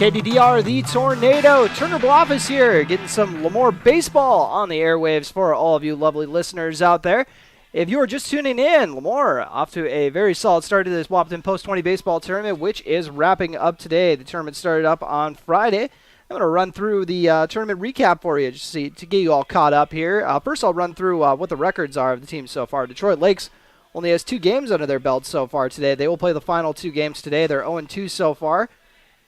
KDDR, the Tornado. Turner Bluffis here, getting some LaMoure baseball on the airwaves for all of you lovely listeners out there. If you are just tuning in, LaMoure off to a very solid start to this Wahpeton Post-20 baseball tournament, which is wrapping up today. The tournament started up on Friday. I'm going to run through the tournament recap for you just to get you all caught up here. First, I'll run through what the records are of the team so far. Detroit Lakes only has 2 games under their belt so far today. They will play the final 2 games today. They're 0-2 so far.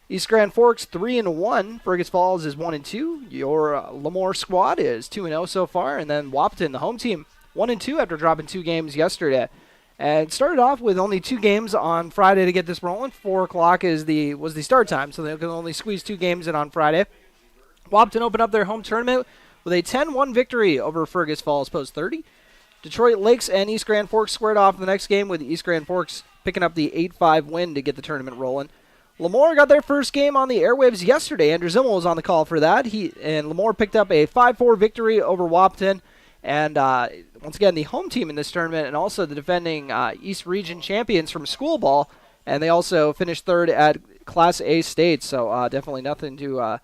East Grand Forks 3-1. Fergus Falls is 1-2. Your LaMoure squad is 2-0 so far. And then Wahpeton, the home team, 1-2 after dropping 2 games yesterday. And started off with only 2 games on Friday to get this rolling. 4 o'clock was the start time, so they can only squeeze 2 games in on Friday. Wahpeton opened up their home tournament with a 10-1 victory over Fergus Falls Post 30. Detroit Lakes and East Grand Forks squared off in the next game with East Grand Forks picking up the 8-5 win to get the tournament rolling. LaMoure got their first game on the airwaves yesterday. Andrew Zimmel was on the call for that. And LaMoure picked up a 5-4 victory over Wahpeton. And once again, the home team in this tournament and also the defending East Region champions from school ball. And they also finished 3rd at Class A state. So definitely nothing to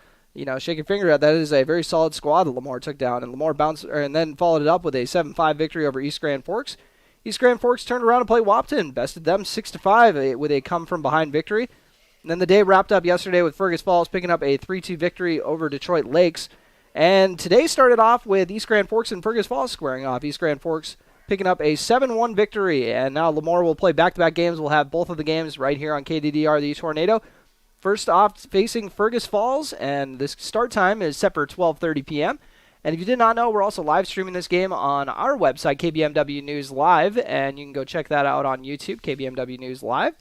shake your finger at. That is a very solid squad that LaMoure took down. And LaMoure bounced and then followed it up with a 7-5 victory over East Grand Forks. East Grand Forks turned around and played Wahpeton, bested them 6-5 with a come-from-behind victory. And then the day wrapped up yesterday with Fergus Falls picking up a 3-2 victory over Detroit Lakes. And today started off with East Grand Forks and Fergus Falls squaring off. East Grand Forks picking up a 7-1 victory. And now LaMoure will play back-to-back games. We'll have both of the games right here on KDDR, the Tornado. First off, facing Fergus Falls, and this start time is set for 12:30 p.m. And if you did not know, we're also live streaming this game on our website, KBMW News Live. And you can go check that out on YouTube, KBMW News Live.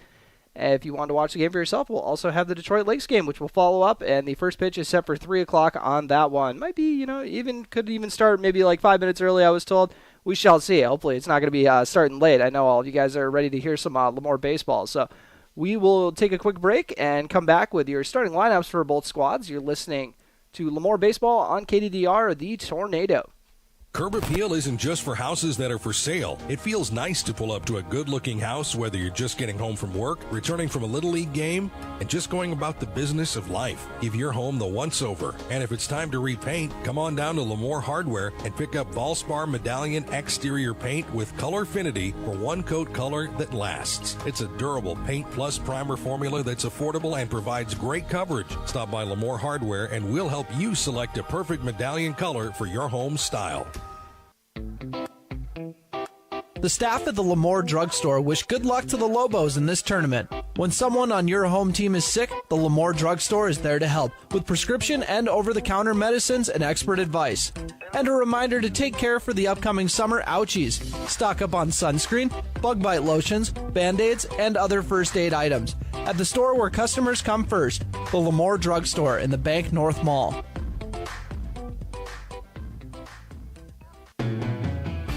If you want to watch the game for yourself, we'll also have the Detroit Lakes game, which will follow up, and the first pitch is set for 3 o'clock on that one. Might be, could even start maybe like 5 minutes early, I was told. We shall see. Hopefully it's not going to be starting late. I know all of you guys are ready to hear some LaMoure baseball. So we will take a quick break and come back with your starting lineups for both squads. You're listening to LaMoure baseball on KDDR, the Tornado. Curb Appeal isn't just for houses that are for sale. It feels nice to pull up to a good-looking house, whether you're just getting home from work, returning from a Little League game, and just going about the business of life. Give your home the once-over. And if it's time to repaint, come on down to LaMoure Hardware and pick up Valspar Medallion exterior paint with Colorfinity for one-coat color that lasts. It's a durable Paint Plus primer formula that's affordable and provides great coverage. Stop by LaMoure Hardware and we'll help you select a perfect medallion color for your home style. The staff at the LaMoure Drugstore wish good luck to the Lobos in this tournament. When someone on your home team is sick, the LaMoure Drugstore is there to help with prescription and over-the-counter medicines and expert advice. And a reminder to take care for the upcoming summer ouchies. Stock up on sunscreen, bug bite lotions, Band-Aids, and other first aid items at the store where customers come first, the LaMoure Drugstore in the Bank North Mall.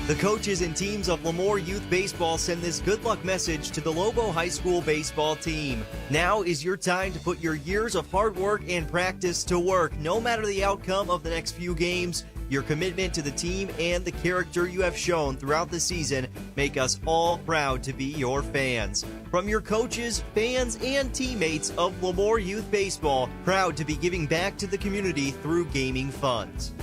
The coaches and teams of LaMoure Youth Baseball send this good luck message to the Lobo High School baseball team. Now is your time to put your years of hard work and practice to work. No matter the outcome of the next few games, your commitment to the team and the character you have shown throughout the season make us all proud to be your fans. From your coaches, fans, and teammates of LaMoure Youth Baseball, proud to be giving back to the community through gaming funds.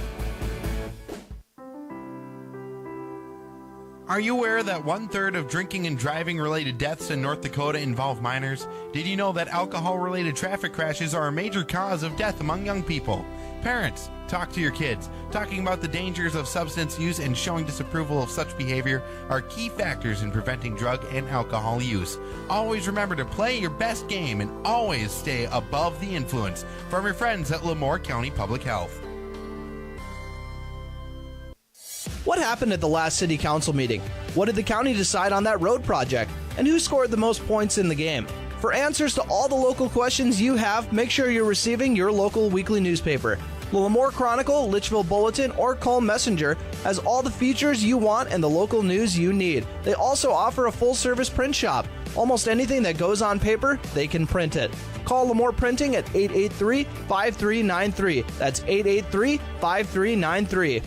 Are you aware that 1/3 of drinking and driving related deaths in North Dakota involve minors? Did you know that alcohol related traffic crashes are a major cause of death among young people? Parents, talk to your kids. Talking about the dangers of substance use and showing disapproval of such behavior are key factors in preventing drug and alcohol use. Always remember to play your best game and always stay above the influence. From your friends at LaMoure County Public Health. What happened at the last city council meeting? What did the county decide on that road project? And who scored the most points in the game? For answers to all the local questions you have, make sure you're receiving your local weekly newspaper. The LaMoure Chronicle, Litchfield Bulletin, or Call Messenger has all the features you want and the local news you need. They also offer a full-service print shop. Almost anything that goes on paper, they can print it. Call LaMoure Printing at 883-5393. That's 883-5393.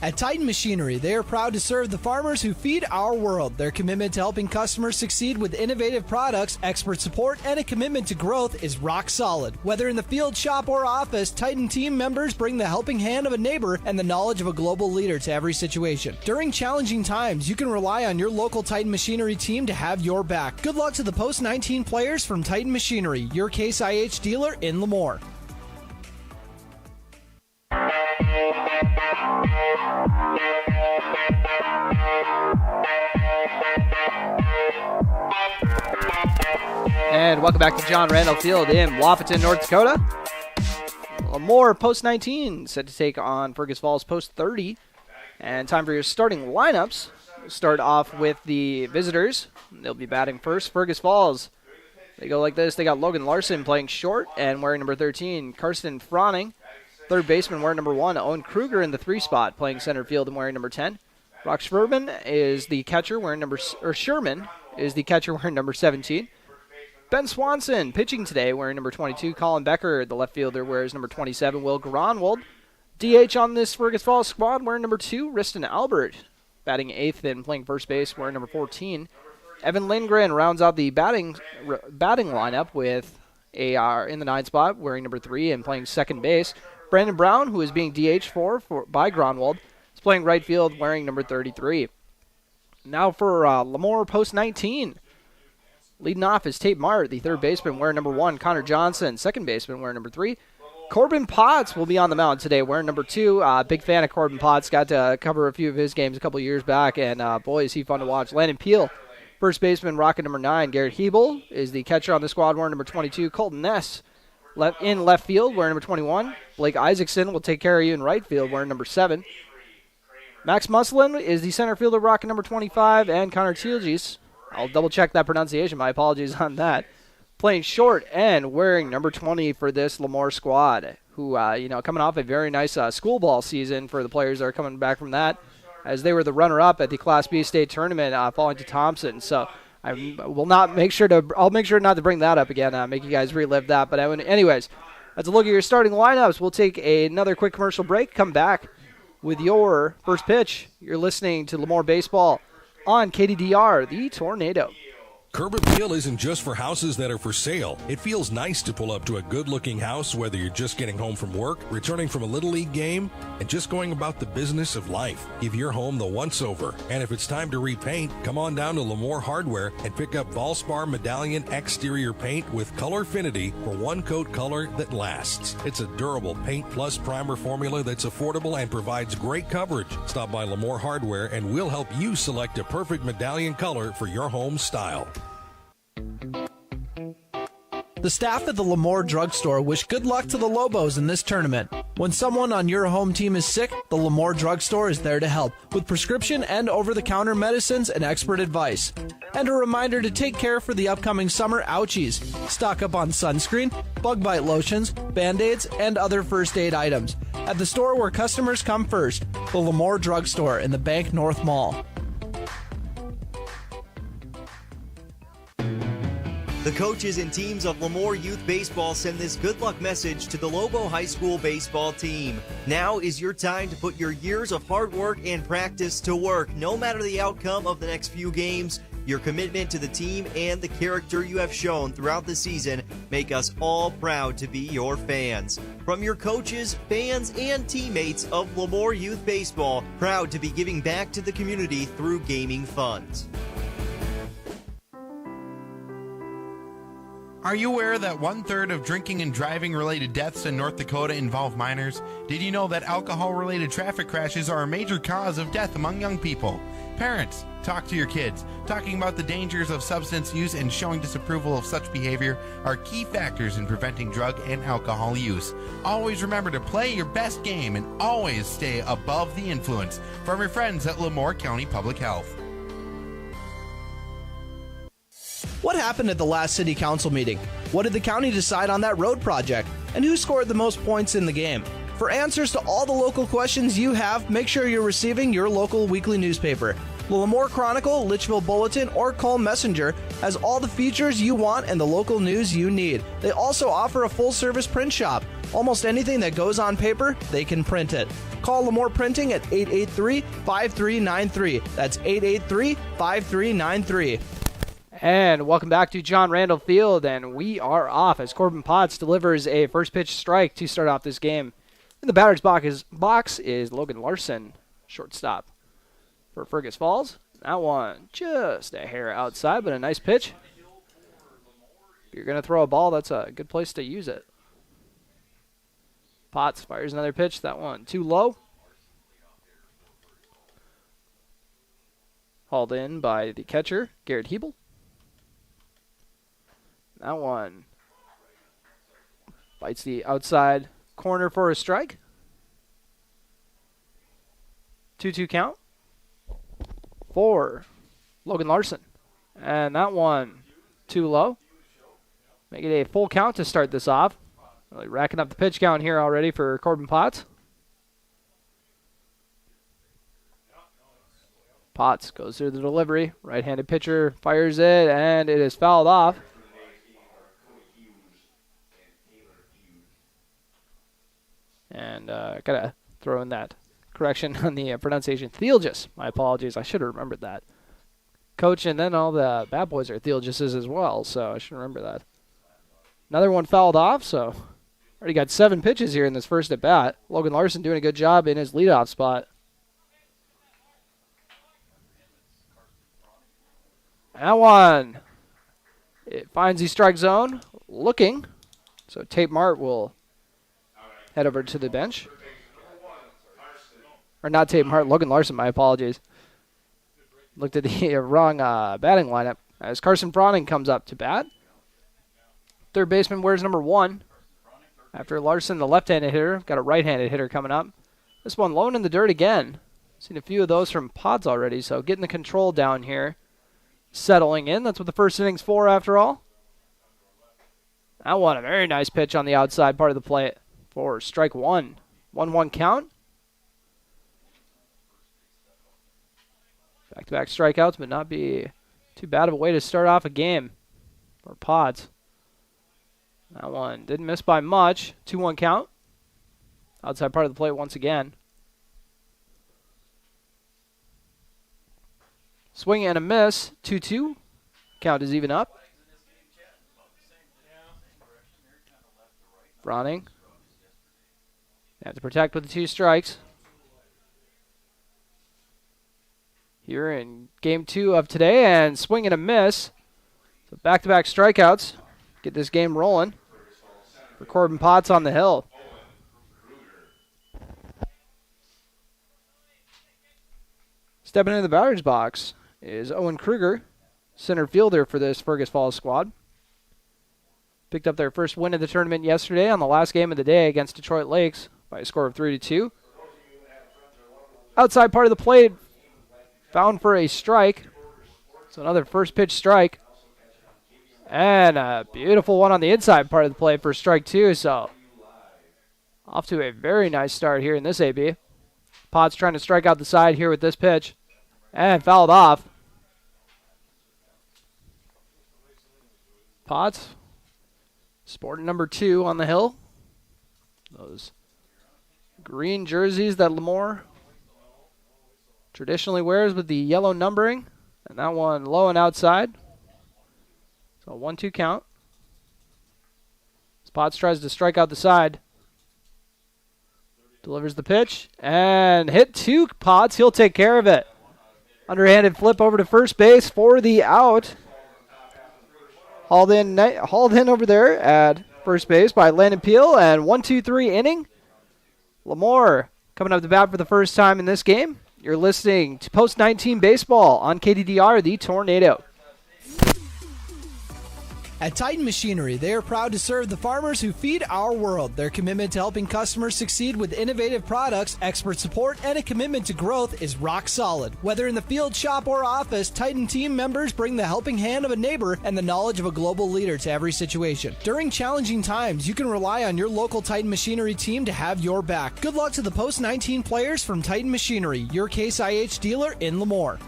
At Titan Machinery, they are proud to serve the farmers who feed our world. Their commitment to helping customers succeed with innovative products, expert support, and a commitment to growth is rock solid. Whether in the field, shop, or office, Titan team members bring the helping hand of a neighbor and the knowledge of a global leader to every situation. During challenging times, you can rely on your local Titan Machinery team to have your back. Good luck to the post-19 players from Titan Machinery, your Case IH dealer in LaMoure. And welcome back to John Randall Field in Wahpeton, North Dakota. LaMoure post 19 set to take on Fergus Falls post 30. And time for your starting lineups. We'll start off with the visitors. They'll be batting first. Fergus Falls. They go like this. They got Logan Larson playing short and wearing number 13. Karsten Froning, third baseman, wearing number 1. Owen Kruger in the 3 spot, playing center field and wearing number 10. Brock Sherman is the catcher, wearing Sherman is the catcher wearing number 17. Ben Swanson pitching today, wearing number 22. Colin Becker, the left fielder, wears number 27. Will Gronwald, DH on this Fergus Falls squad, wearing number 2. Riston Albert, batting 8th and playing first base, wearing number 14. Evan Lindgren rounds out the batting lineup with AR in the 9 spot, wearing number 3 and playing second base. Brandon Brown, who is being DH by Gronwald, is playing right field, wearing number 33. Now for LaMoure post 19. Leading off is Tate Mart, the third baseman, wearing number 1. Connor Johnson, second baseman, wearing number 3. Corbin Potts will be on the mound today, wearing number 2. Big fan of Corbin Potts. Got to cover a few of his games a couple years back, and boy, is he fun to watch. Landon Peel, first baseman, rocking number 9. Garrett Hebel is the catcher on the squad, wearing number 22. Colton Ness in left field, wearing number 21. Blake Isaacson will take care of you in right field, wearing number 7. Max Muslin is the center fielder, rocking number 25. And Connor Tealgis, I'll double-check that pronunciation. My apologies on that. Playing short and wearing number 20 for this LaMoure squad, who, coming off a very nice school ball season for the players that are coming back from that, as they were the runner-up at the Class B state tournament, falling to Thompson. So I'll make sure not to bring that up again, make you guys relive that. But anyways, let's look at your starting lineups. We'll take another quick commercial break, come back with your first pitch. You're listening to LaMoure Baseball on KDDR, the Tornado. Curb Appeal isn't just for houses that are for sale. It feels nice to pull up to a good-looking house, whether you're just getting home from work, returning from a Little League game, and just going about the business of life. Give your home the once-over. And if it's time to repaint, come on down to LaMoure Hardware and pick up Valspar Medallion exterior paint with Colorfinity for one-coat color that lasts. It's a durable paint plus primer formula that's affordable and provides great coverage. Stop by LaMoure Hardware and we'll help you select a perfect medallion color for your home style. The staff at the LaMoure Drugstore wish good luck to the Lobos in this tournament. When someone on your home team is sick, the LaMoure Drugstore is there to help with prescription and over-the-counter medicines and expert advice. And a reminder to take care for the upcoming summer ouchies. Stock up on sunscreen, bug bite lotions, Band-Aids, and other first aid items at the store where customers come first, the LaMoure Drugstore in the Bank North Mall. The coaches and teams of LaMoure Youth Baseball send this good luck message to the Lobo High School baseball team. Now is your time to put your years of hard work and practice to work. No matter the outcome of the next few games, your commitment to the team and the character you have shown throughout the season make us all proud to be your fans. From your coaches, fans, and teammates of LaMoure Youth Baseball, proud to be giving back to the community through gaming funds. Are you aware that 1/3 of drinking and driving related deaths in North Dakota involve minors? Did you know that alcohol related traffic crashes are a major cause of death among young people? Parents, talk to your kids. Talking about the dangers of substance use and showing disapproval of such behavior are key factors in preventing drug and alcohol use. Always remember to play your best game and always stay above the influence. From your friends at LaMoure County Public Health. What happened at the last city council meeting? What did the county decide on that road project? And who scored the most points in the game? For answers to all the local questions you have, make sure you're receiving your local weekly newspaper. The LaMoure Chronicle, Litchfield Bulletin, or Cole Messenger has all the features you want and the local news you need. They also offer a full-service print shop. Almost anything that goes on paper, they can print it. Call LaMoure Printing at 883-5393. That's 883-5393. And welcome back to John Randall Field, and we are off as Corbin Potts delivers a first pitch strike to start off this game. In the batter's box is Logan Larson, shortstop for Fergus Falls. That one just a hair outside, but a nice pitch. If you're going to throw a ball, that's a good place to use it. Potts fires another pitch. That one too low. Hauled in by the catcher, Garrett Hebel. That one bites the outside corner for a strike. 2-2 count for Logan Larson. And that one too low. Make it a full count to start this off. Really racking up the pitch count here already for Corbin Potts. Potts goes through the delivery. Right-handed pitcher fires it, and it is fouled off. And gotta throw in that correction on the pronunciation. Theologist. My apologies. I should have remembered that. Coach, and then all the bad boys are theologists as well, so I should remember that. Another one fouled off, so already got 7 pitches here in this first at bat. Logan Larson doing a good job in his leadoff spot. That one, it finds the strike zone, looking. So Tate Mart will head over to the bench. Or not Tate Mart, Logan Larson, my apologies. Looked at the wrong batting lineup as Carson Froning comes up to bat. Third baseman wears number 1. After Larson, the left-handed hitter, got a right-handed hitter coming up. This one low in the dirt again. Seen a few of those from Pods already, so getting the control down here. Settling in, that's what the first inning's for after all. That one, a very nice pitch on the outside part of the plate for strike 1. 1-1 count. Back-to-back strikeouts, but not be too bad of a way to start off a game for Pods. That one didn't miss by much. 2-1 count. Outside part of the plate once again. Swing and a miss. 2-2. Count is even up. Froning. They have to protect with the 2 strikes. Here in game 2 of today, and swing and a miss. So back-to-back strikeouts. Get this game rolling for Corbin Potts on the hill. Stepping into the batter's box is Owen Kruger, center fielder for this Fergus Falls squad. Picked up their first win of the tournament yesterday on the last game of the day against Detroit Lakes by a score of 3-2. Outside part of the plate, found for a strike. So another first pitch strike. And a beautiful one on the inside part of the plate for strike 2. So off to a very nice start here in this AB. Potts trying to strike out the side here with this pitch. And fouled off. Potts sporting number 2 on the hill. Those green jerseys that LaMoure traditionally wears with the yellow numbering. And that one low and outside. So 1-2 count. Potts tries to strike out the side. Delivers the pitch. And hit 2 Potts. He'll take care of it. Underhanded flip over to first base for the out. Hauled in over there at first base by Landon Peel. And 1-2-3 inning. LaMoure coming up to bat for the first time in this game. You're listening to Post 19 Baseball on KDDR, the Tornado. At Titan Machinery, they are proud to serve the farmers who feed our world. Their commitment to helping customers succeed with innovative products, expert support, and a commitment to growth is rock solid. Whether in the field, shop, or office, Titan team members bring the helping hand of a neighbor and the knowledge of a global leader to every situation. During challenging times, you can rely on your local Titan Machinery team to have your back. Good luck to the Post 19 players from Titan Machinery, your Case IH dealer in LaMoure.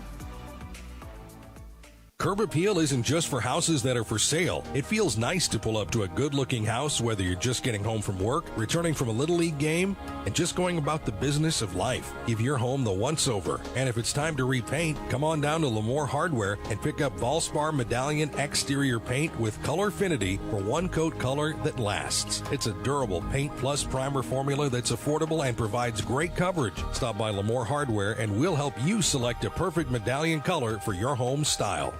Curb Appeal isn't just for houses that are for sale. It feels nice to pull up to a good-looking house, whether you're just getting home from work, returning from a Little League game, and just going about the business of life. Give your home the once-over. And if it's time to repaint, come on down to LaMoure Hardware and pick up Valspar Medallion exterior paint with Colorfinity for one-coat color that lasts. It's a durable paint plus primer formula that's affordable and provides great coverage. Stop by LaMoure Hardware and we'll help you select a perfect medallion color for your home style.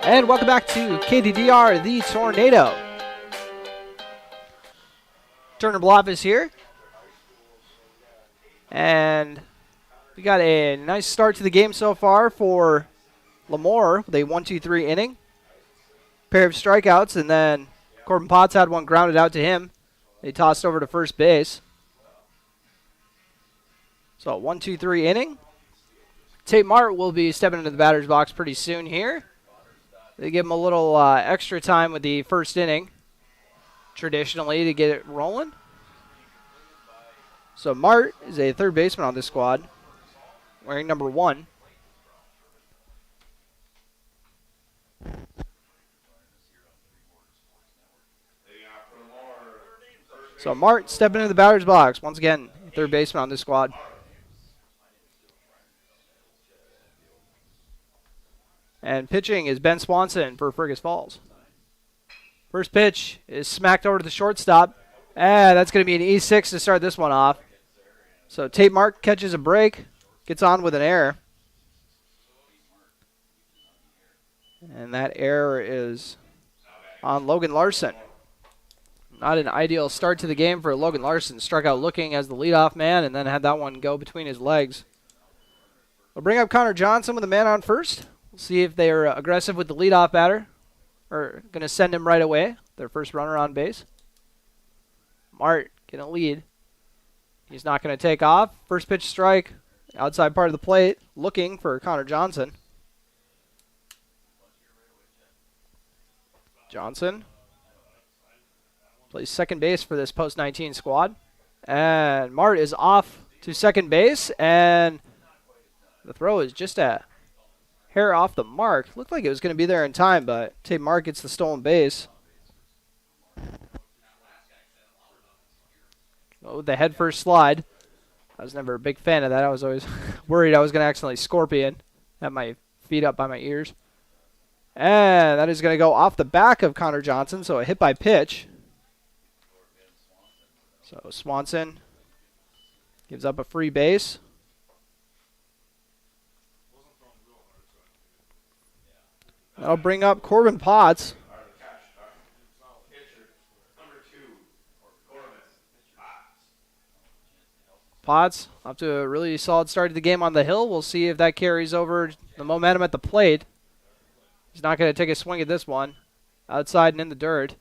And welcome back to KDDR, the Tornado. Turner Bluff is here. And we got a nice start to the game so far for LaMoure with a 1-2-3 inning. Pair of strikeouts, and then Corbin Potts had one grounded out to him. They tossed over to first base. So 1-2-3 inning. Tate Mart will be stepping into the batter's box pretty soon here. They give him a little extra time with the first inning, traditionally, to get it rolling. So Mart is a third baseman on this squad, wearing number 1. So Mart stepping into the batter's box. Once again, third baseman on this squad. And pitching is Ben Swanson for Fergus Falls. First pitch is smacked over to the shortstop. That's going to be an E6 to start this one off. So Tate Mart catches a break, gets on with an error. And that error is on Logan Larson. Not an ideal start to the game for Logan Larson. Struck out looking as the leadoff man and then had that one go between his legs. We'll bring up Connor Johnson with a man on first. We'll see if they're aggressive with the leadoff batter or going to send him right away. Their first runner on base. Mart going to lead. He's not going to take off. First pitch strike. Outside part of the plate. Looking for Connor Johnson. Johnson plays second base for this post-19 squad. And Mart is off to second base. And the throw is just a hair off the mark. Looked like it was going to be there in time, but Tate Mart gets the stolen base. Oh, the head first slide. I was never a big fan of that. I was always worried I was going to accidentally scorpion. Have my feet up by my ears. And that is going to go off the back of Connor Johnson, so a hit by pitch. So Swanson gives up a free base. That'll bring up Corbin Potts. Potts off to a really solid start to the game on the hill. We'll see if that carries over the momentum at the plate. He's not going to take a swing at this one. Outside and in the dirt.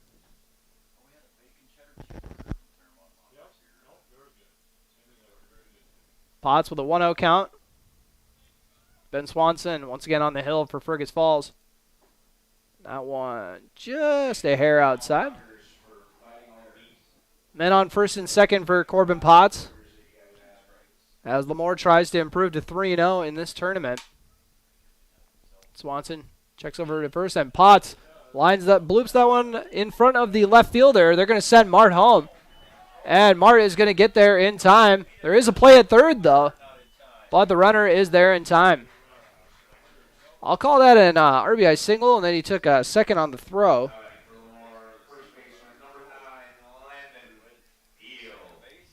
Potts with a 1-0 count. Ben Swanson once again on the hill for Fergus Falls. That one just a hair outside. Men on first and second for Corbin Potts, as LaMoure tries to improve to 3-0 in this tournament. Swanson checks over to first, and Potts lines that, bloops that one in front of the left fielder. They're going to send Mart home, and Mart is going to get there in time. There is a play at third, though, but the runner is there in time. I'll call that an RBI single, and then he took a second on the throw.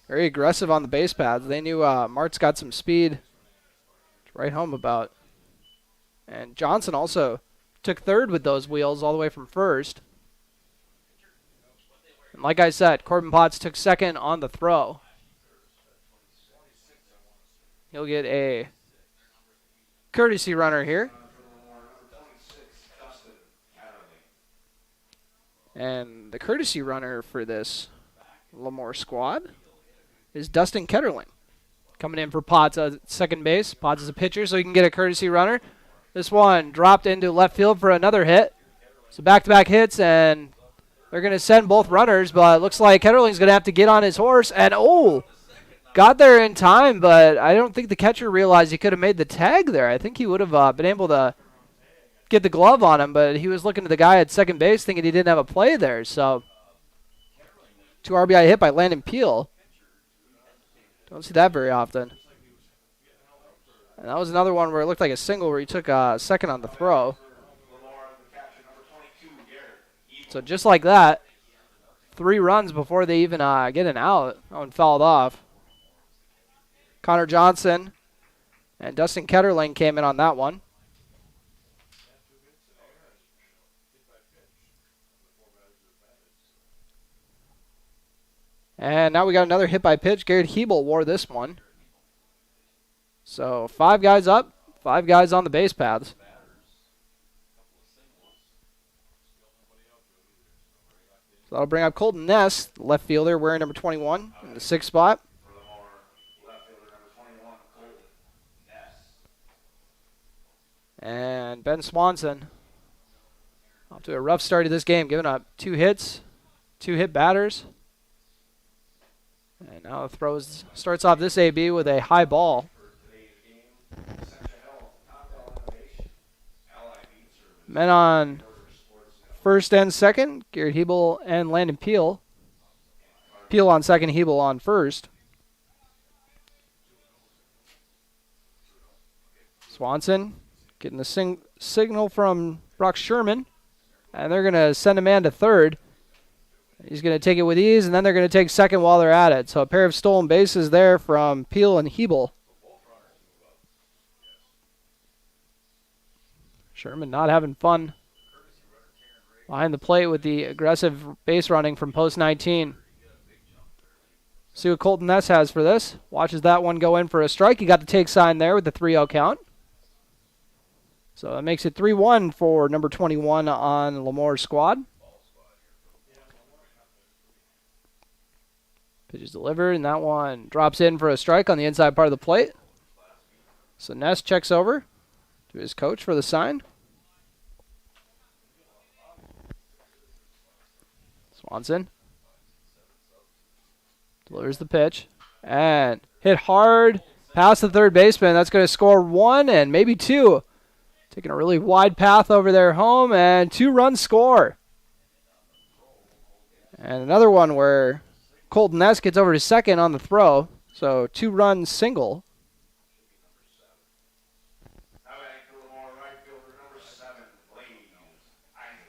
Very aggressive on the base paths. They knew Mart's got some speed to write home about. And Johnson also took third with those wheels all the way from first. And like I said, Corbin Potts took second on the throw. He'll get a courtesy runner here. And the courtesy runner for this LaMoure squad is Dustin Ketterling. Coming in for Potts at second base. Potts is a pitcher, so he can get a courtesy runner. This one dropped into left field for another hit. So back-to-back hits, and They're going to send both runners, but it looks like Ketterling's going to have to get on his horse. And, got there in time, but I don't think the catcher realized he could have made the tag there. I think he would have been able to get the glove on him, but he was looking at the guy at second base thinking he didn't have a play there. So 2 RBI hit by Landon Peel. Don't see that very often. And that was another one where it looked like a single where he took a second on the throw. So just like that, 3 runs before they even get an out. That one fouled off. Connor Johnson and Dustin Ketterling came in on that one. And now we got another hit by pitch. Garrett Hebel wore this one. So 5 guys up, 5 guys on the base paths. So that'll bring up Colton Ness, the left fielder, wearing number 21 in the 6th spot. And Ben Swanson off to a rough start of this game, giving up 2 hits, 2 hit batters. And now starts off this AB with a high ball. Men on first and second, Garrett Hebel and Landon Peel. Peel on second, Hebel on first. Swanson getting the signal from Brock Sherman. And they're going to send a man to third. He's going to take it with ease, and then they're going to take second while they're at it. So a pair of stolen bases there from Peel and Hebel. Sherman not having fun behind the plate with the aggressive base running from post 19. See what Colton Ness has for this. Watches that one go in for a strike. He got the take sign there with the 3-0 count. So that makes it 3-1 for number 21 on LaMoure's squad. Pitch is delivered, and that one drops in for a strike on the inside part of the plate. So Ness checks over to his coach for the sign. Swanson delivers the pitch and hit hard past the third baseman. That's going to score 1 and maybe 2. Taking a really wide path over their home, and 2-run score. And another one where Colton Ness gets over to second on the throw. So 2-run single.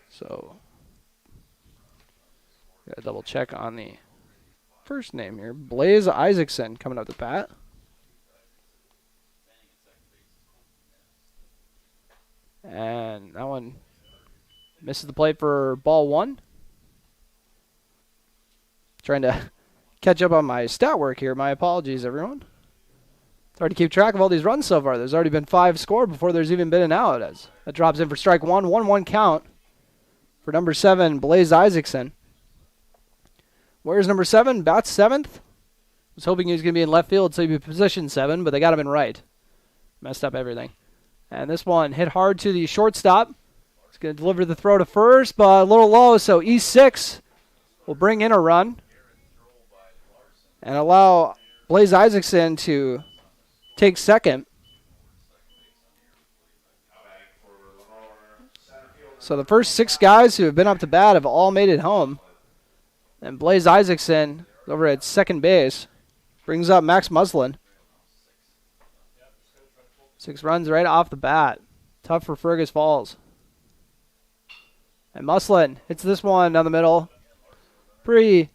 So got to double check on the first name here. Blaze Isaacson coming up the bat. And that one misses the plate for ball 1. Trying to catch up on my stat work here. My apologies, everyone. It's hard to keep track of all these runs so far. There's already been 5 scored before there's even been an out. As that drops in for strike 1. 1-1 count for number 7, Blaze Isaacson. Where's number 7? Bats 7th. Was hoping he was going to be in left field so he'd be position 7, but they got him in right. Messed up everything. And this one hit hard to the shortstop. He's going to deliver the throw to first, but a little low, so E6 will bring in a run and allow Blaze Isaacson to take second. So the first 6 guys who have been up to bat have all made it home. And Blaze Isaacson over at second base brings up Max Muslin. 6 runs right off the bat. Tough for Fergus Falls. And Muslin hits this one down the middle. Pretty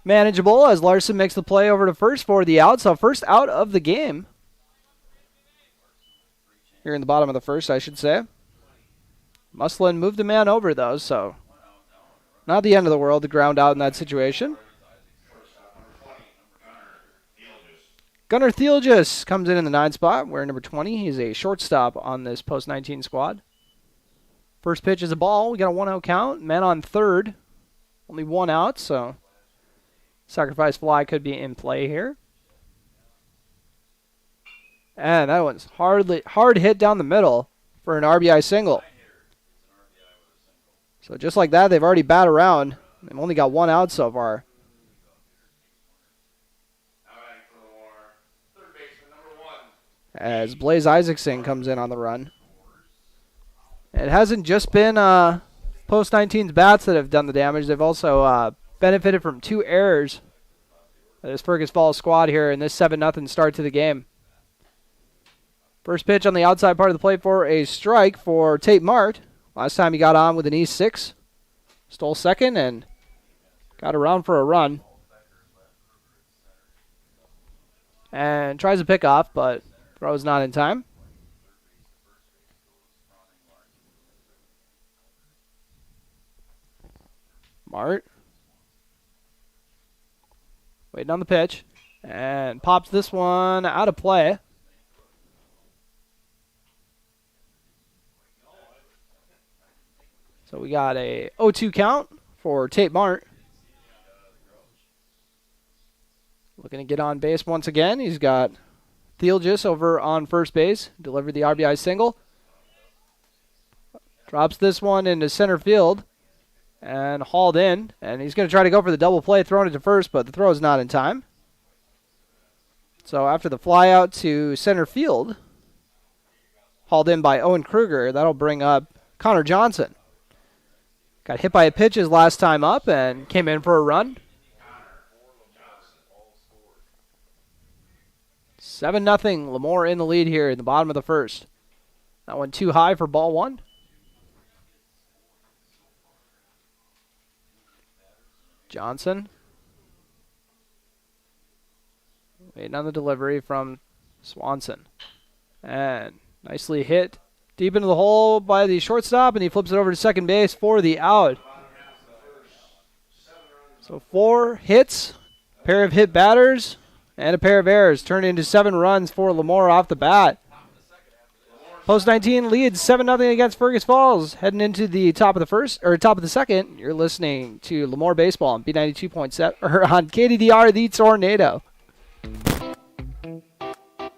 manageable as Larson makes the play over to first for the out. So first out of the game. Here in the bottom of the first, I should say. Muslin moved the man over, though, so not the end of the world to ground out in that situation. Gunnar Thielges comes in the 9 spot, wearing number 20. He's a shortstop on this post-19 squad. First pitch is a ball. We got a 1-0 count. Man on third. Only 1 out, so sacrifice fly could be in play here. And that one's hard hit down the middle for an RBI single. So just like that, they've already batted around They've only got one out so far. As Blaze Isaacson comes in on the run. It hasn't just been post-19's bats that have done the damage. They've also benefited from 2 errors of this Fergus Falls squad here in this 7-0 start to the game. First pitch on the outside part of the plate for a strike for Tate Mart. Last time he got on with an E6. Stole second and got around for a run. And tries to pick off, but throws not in time. Mart. Waiting on the pitch. And pops this one out of play. So we got a 0-2 count for Tate Mart. Looking to get on base once again. He's got Theelgis over on first base. Delivered the RBI single. Drops this one into center field. And hauled in. And he's going to try to go for the double play. Throwing it to first, but the throw is not in time. So after the fly out to center field, hauled in by Owen Kruger, that'll bring up Connor Johnson. Got hit by a pitch his last time up and came in for a run. 7-0, LaMoure in the lead here in the bottom of the first. That one too high for ball one. Johnson. Waiting on the delivery from Swanson. And nicely hit deep into the hole by the shortstop, and he flips it over to second base for the out. So 4 hits, pair of hit batters, and a pair of errors turned into 7 runs for LaMoure off the bat. Post-19 leads 7-0 against Fergus Falls. Heading into the top of the first, or top of the second, you're listening to LaMoure Baseball on B92.7, or on KDDR, the Tornado.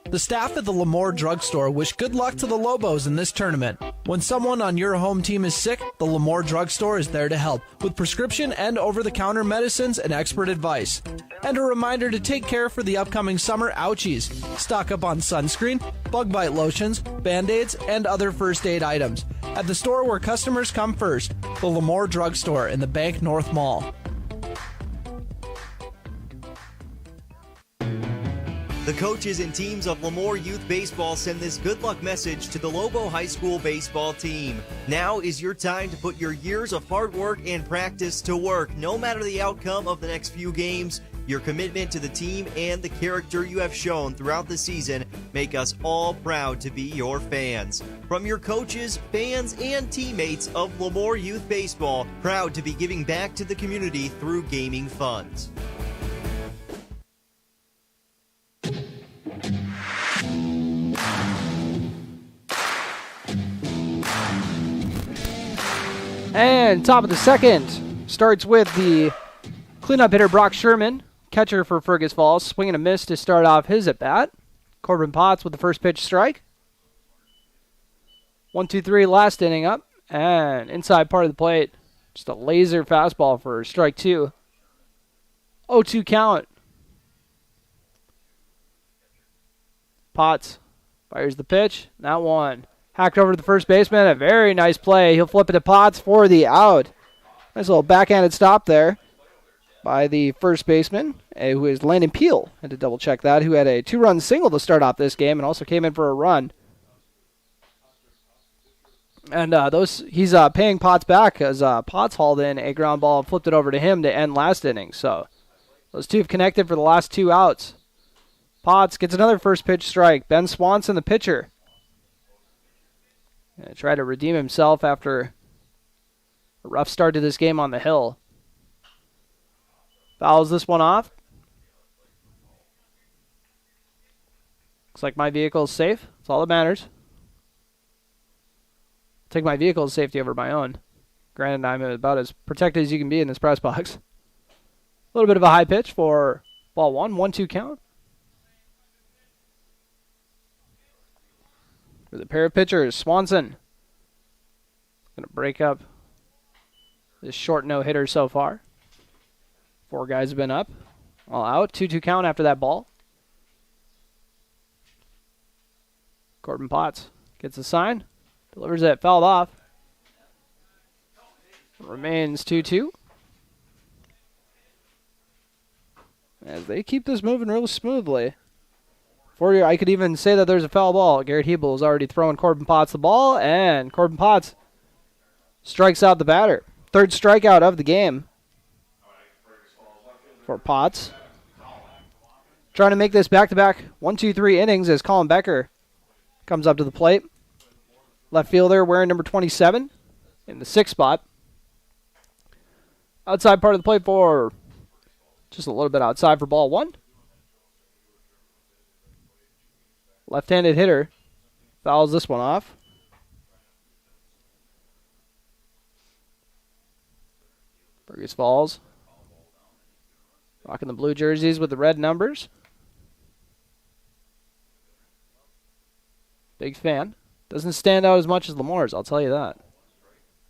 The staff at the LaMoure Drugstore wish good luck to the Lobos in this tournament. When someone on your home team is sick, the LaMoure Drugstore is there to help with prescription and over-the-counter medicines and expert advice. And a reminder to take care for the upcoming summer ouchies. Stock up on sunscreen, bug bite lotions, Band-Aids, and other first aid items at the store where customers come first, the LaMoure Drugstore in the Bank North Mall. The coaches and teams of LaMoure Youth Baseball send this good luck message to the Lobo High School baseball team. Now is your time to put your years of hard work and practice to work. No matter the outcome of the next few games, your commitment to the team and the character you have shown throughout the season make us all proud to be your fans. From your coaches, fans, and teammates of LaMoure Youth Baseball, proud to be giving back to the community through gaming funds. And top of the second starts with the cleanup hitter Brock Sherman, catcher for Fergus Falls, swinging a miss to start off his at-bat. Corbin Potts with the first pitch strike. 1-2-3 last inning up, and inside part of the plate, just a laser fastball for strike 2. 0-2 count. Potts fires the pitch. That one hacked over to the first baseman. A very nice play. He'll flip it to Potts for the out. Nice little backhanded stop there by the first baseman, who is Landon Peel. Had to double check that. Who had a 2-run single to start off this game and also came in for a run. And he's paying Potts back as Potts hauled in a ground ball and flipped it over to him to end last inning. So those two have connected for the last 2 outs. Potts gets another first pitch strike. Ben Swanson, the pitcher, try to redeem himself after a rough start to this game on the hill. Fouls this one off. Looks like my vehicle is safe. That's all that matters. Take my vehicle's safety over my own. Granted, I'm about as protected as you can be in this press box. A little bit of a high pitch for ball 1. 1-2 count. For the pair of pitchers, Swanson going to break up this short no-hitter so far. 4 guys have been up. All out. 2-2 count after that ball. Corbin Potts gets a sign. Delivers it. Fouled off. Remains 2-2. As they keep this moving really smoothly. For you, I could even say that there's a foul ball. Garrett Hebel is already throwing Corbin Potts the ball, and Corbin Potts strikes out the batter. 3rd strikeout of the game for Potts. Trying to make this back-to-back 1-2-3 innings as Colin Becker comes up to the plate. Left fielder wearing number 27 in the 6th spot. Outside part of the plate for just a little bit outside for ball 1. Left-handed hitter fouls this one off. Fergus Falls rocking the blue jerseys with the red numbers. Big fan. Doesn't stand out as much as LaMoure's, I'll tell you that.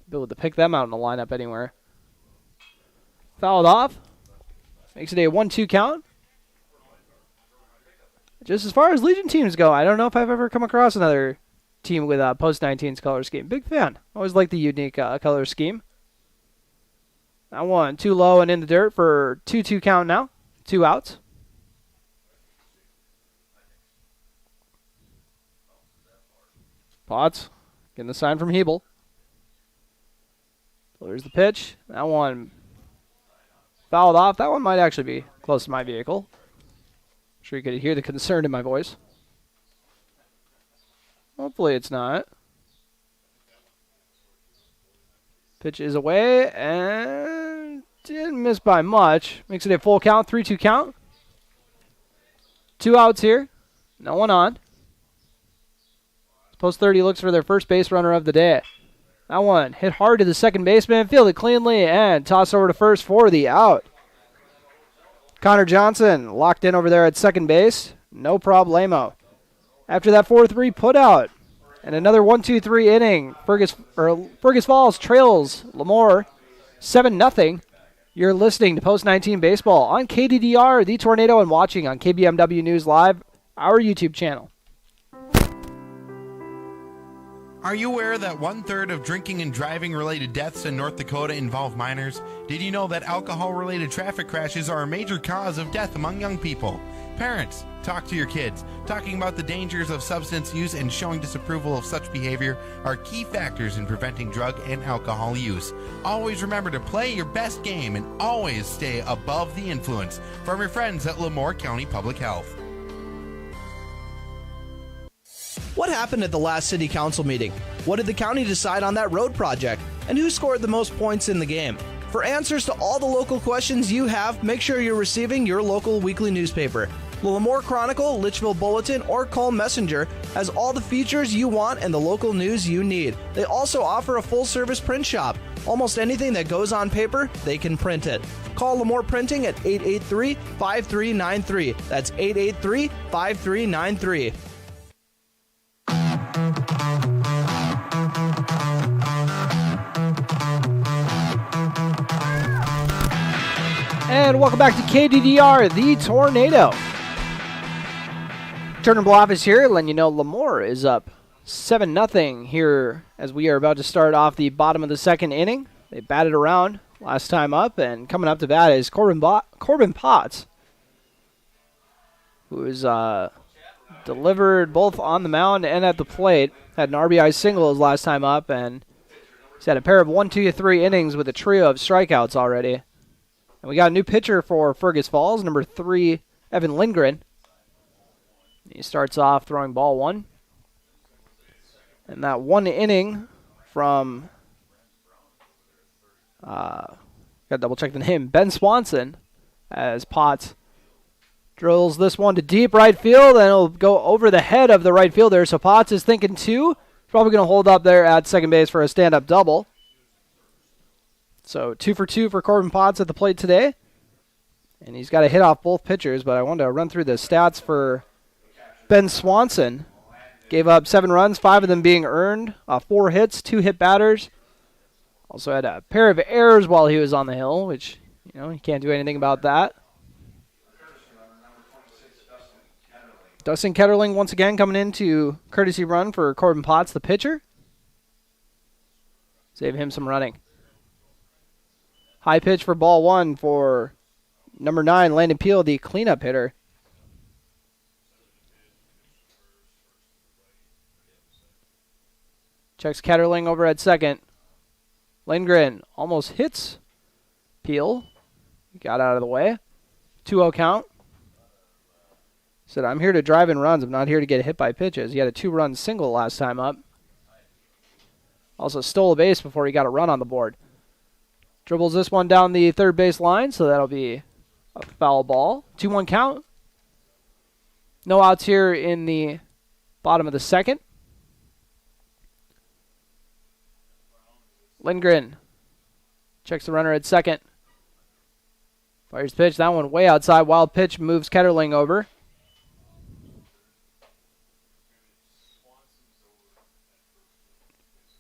Be able to pick them out in the lineup anywhere. Fouled off. Makes it a 1-2 count. Just as far as Legion teams go, I don't know if I've ever come across another team with a post-19's color scheme. Big fan. Always like the unique color scheme. That one too low and in the dirt for 2-2 count now. 2 outs. Potts getting the sign from Hebel. There's the pitch. That one fouled off. That one might actually be close to my vehicle. I'm sure you could hear the concern in my voice. Hopefully it's not. Pitch is away and didn't miss by much. Makes it a full count, 3-2 count. 2 outs here. No one on. Post 30 looks for their first base runner of the day. That one hit hard to the second baseman, fielded cleanly, and tossed over to first for the out. Connor Johnson locked in over there at second base. No problemo. After that 4-3 put out, and another 1-2-3 inning, Fergus Falls trails LaMoure 7-0. You're listening to Post 19 Baseball on KDDR, The Tornado, and watching on KBMW News Live, our YouTube channel. Are you aware that 1/3 of drinking and driving related deaths in North Dakota involve minors? Did you know that alcohol related traffic crashes are a major cause of death among young people? Parents, talk to your kids. Talking about the dangers of substance use and showing disapproval of such behavior are key factors in preventing drug and alcohol use. Always remember to play your best game and always stay above the influence. From your friends at LaMoure County Public Health. What happened at the last city council meeting? What did the county decide on that road project? And who scored the most points in the game? For answers to all the local questions you have, make sure you're receiving your local weekly newspaper. The LaMoure Chronicle, Litchfield Bulletin, or Call Messenger has all the features you want and the local news you need. They also offer a full-service print shop. Almost anything that goes on paper, they can print it. Call LaMoure Printing at 883-5393. That's 883-5393. And welcome back to KDDR, The Tornado. Turner Bluff is here, letting you know LaMoure is up 7-0 here as we are about to start off the bottom of the second inning. They batted around last time up, and coming up to bat is Corbin Potts, who is delivered both on the mound and at the plate. Had an RBI single his last time up, and he's had a pair of 1-2-3 innings with a trio of strikeouts already. And we got a new pitcher for Fergus Falls, number 3, Evan Lindgren. He starts off throwing ball 1. And that one inning from, got to double check the name, Ben Swanson, as Potts drills this one to deep right field, and it'll go over the head of the right fielder. So Potts is thinking 2. Probably going to hold up there at second base for a stand-up double. So 2 for 2 for Corbin Potts at the plate today. And he's got to hit off both pitchers, but I wanted to run through the stats for Ben Swanson. Gave up 7 runs, 5 of them being earned, 4 hits, 2 hit batters. Also had a pair of errors while he was on the hill, which You can't do anything about that. Dustin Ketterling once again coming into courtesy run for Corbin Potts, the pitcher. Save him some running. High pitch for ball 1 for number 9, Landon Peel, the cleanup hitter. Checks Ketterling over at second. Lindgren almost hits Peel. Got out of the way. 2-0 count. Said, I'm here to drive in runs. I'm not here to get hit by pitches. He had a 2-run single last time up. Also stole a base before he got a run on the board. Dribbles this one down the third base line, so that'll be a foul ball. 2-1 count. No outs here in the bottom of the second. Lindgren checks the runner at second. Fires pitch. That one way outside. Wild pitch moves Ketterling over.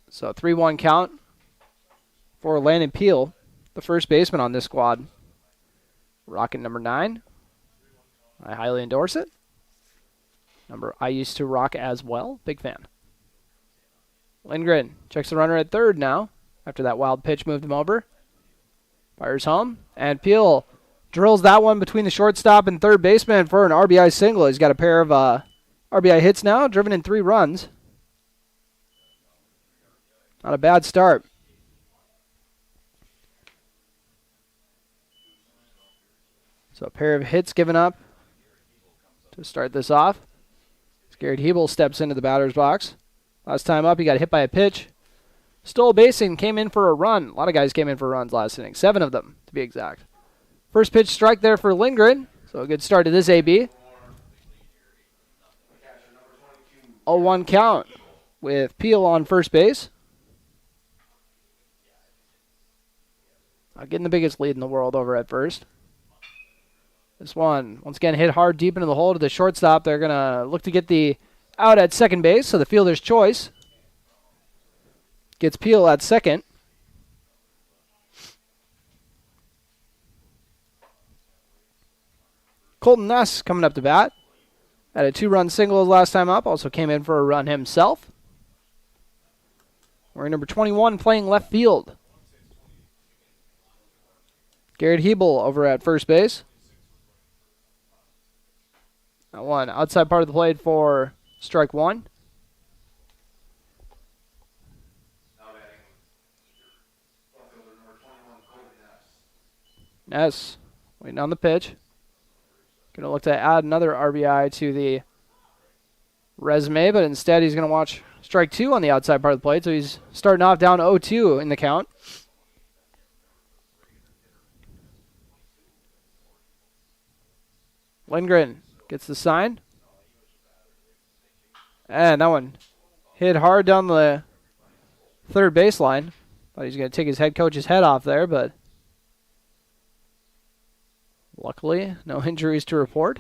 So 3-1 count for Landon Peel, the first baseman on this squad. Rocket number 9. I highly endorse it. Number I used to rock as well. Big fan. Lindgren checks the runner at third now. After that wild pitch moved him over. Fires home. And Peel drills that one between the shortstop and third baseman for an RBI single. He's got a pair of RBI hits now, driven in 3 runs. Not a bad start. So a pair of hits given up to start this off. Garrett Hebel steps into the batter's box. Last time up, he got hit by a pitch. Stole a base and came in for a run. A lot of guys came in for runs last inning. 7 of them, to be exact. First pitch strike there for Lindgren. So a good start to this AB. 0-1 count with Peel on first base. Not getting the biggest lead in the world over at first. This one, once again, hit hard deep into the hole to the shortstop. They're going to look to get the out at second base, so the fielder's choice. Gets Peel at second. Colton Ness coming up to bat. Had a 2-run single last time up. Also came in for a run himself. Wearing number 21 playing left field. Garrett Hebel over at first base. That one outside part of the plate for strike 1. Ness waiting on the pitch. Going to look to add another RBI to the resume, but instead he's going to watch strike 2 on the outside part of the plate, so he's starting off down 0-2 in the count. Lindgren gets the sign. And that one hit hard down the third baseline. Thought he was going to take his head coach's head off there, but luckily no injuries to report.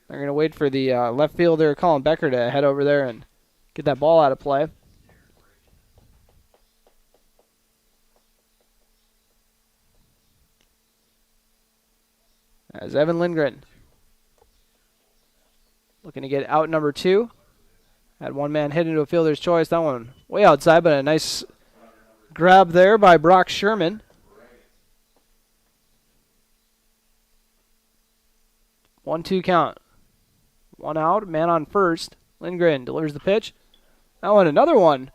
They're going to wait for the left fielder, Colin Becker, to head over there and get that ball out of play. As Evan Lindgren looking to get out number 2. Had one man hit into a fielder's choice. That one way outside, but a nice grab there by Brock Sherman. 1-2 count. 1 out, man on first. Lindgren delivers the pitch. That one, another one.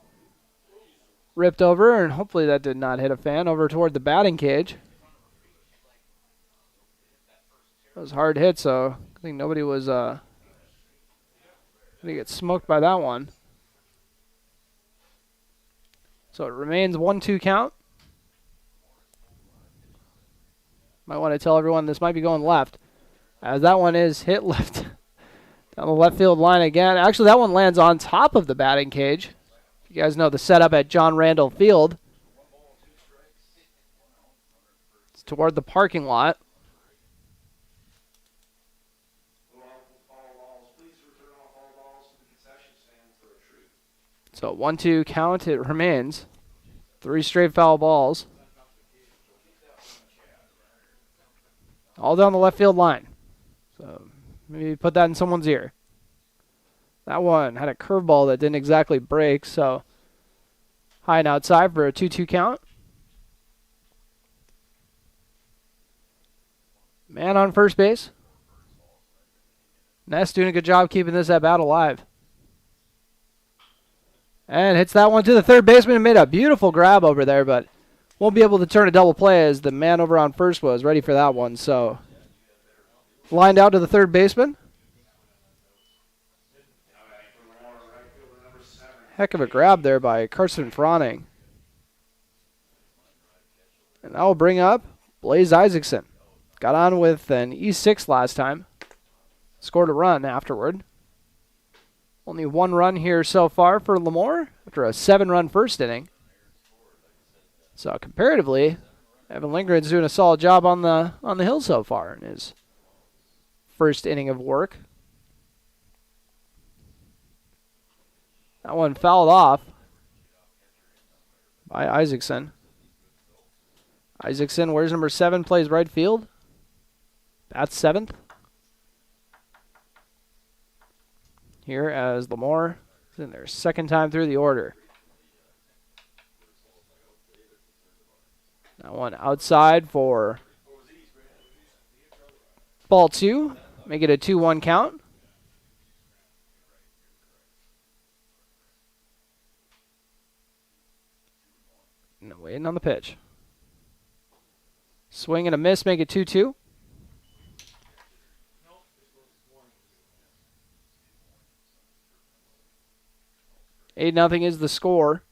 Ripped over, and hopefully that did not hit a fan, over toward the batting cage. It was hard hit, so I think nobody was going to get smoked by that one. So it remains 1-2 count. Might want to tell everyone this might be going left, as that one is hit left down the left field line again. Actually, that one lands on top of the batting cage. You guys know the setup at John Randall Field. It's toward the parking lot. So 1-2 count, it remains. 3 straight foul balls. All down the left field line. So maybe put that in someone's ear. That one had a curveball that didn't exactly break, so high and outside for a 2-2 count. Man on first base. Ness doing a good job keeping this at bat alive. And hits that one to the third baseman and made a beautiful grab over there, but won't be able to turn a double play as the man over on first was ready for that one. So lined out to the third baseman. Heck of a grab there by Carson Froning. And that will bring up Blaze Isaacson. Got on with an E6 last time. Scored a run afterward. Only one run here so far for LaMoure after a 7-run first inning. So comparatively, Evan Lindgren's doing a solid job on the hill so far in his first inning of work. That one fouled off by Isaacson. Isaacson wears number 7, plays right field. That's 7th. Here as LaMoure is in their second time through the order. That one outside for ball 2. Make it a 2-1 count. And waiting on the pitch. Swing and a miss, make it 2-2. Eight nothing is the score.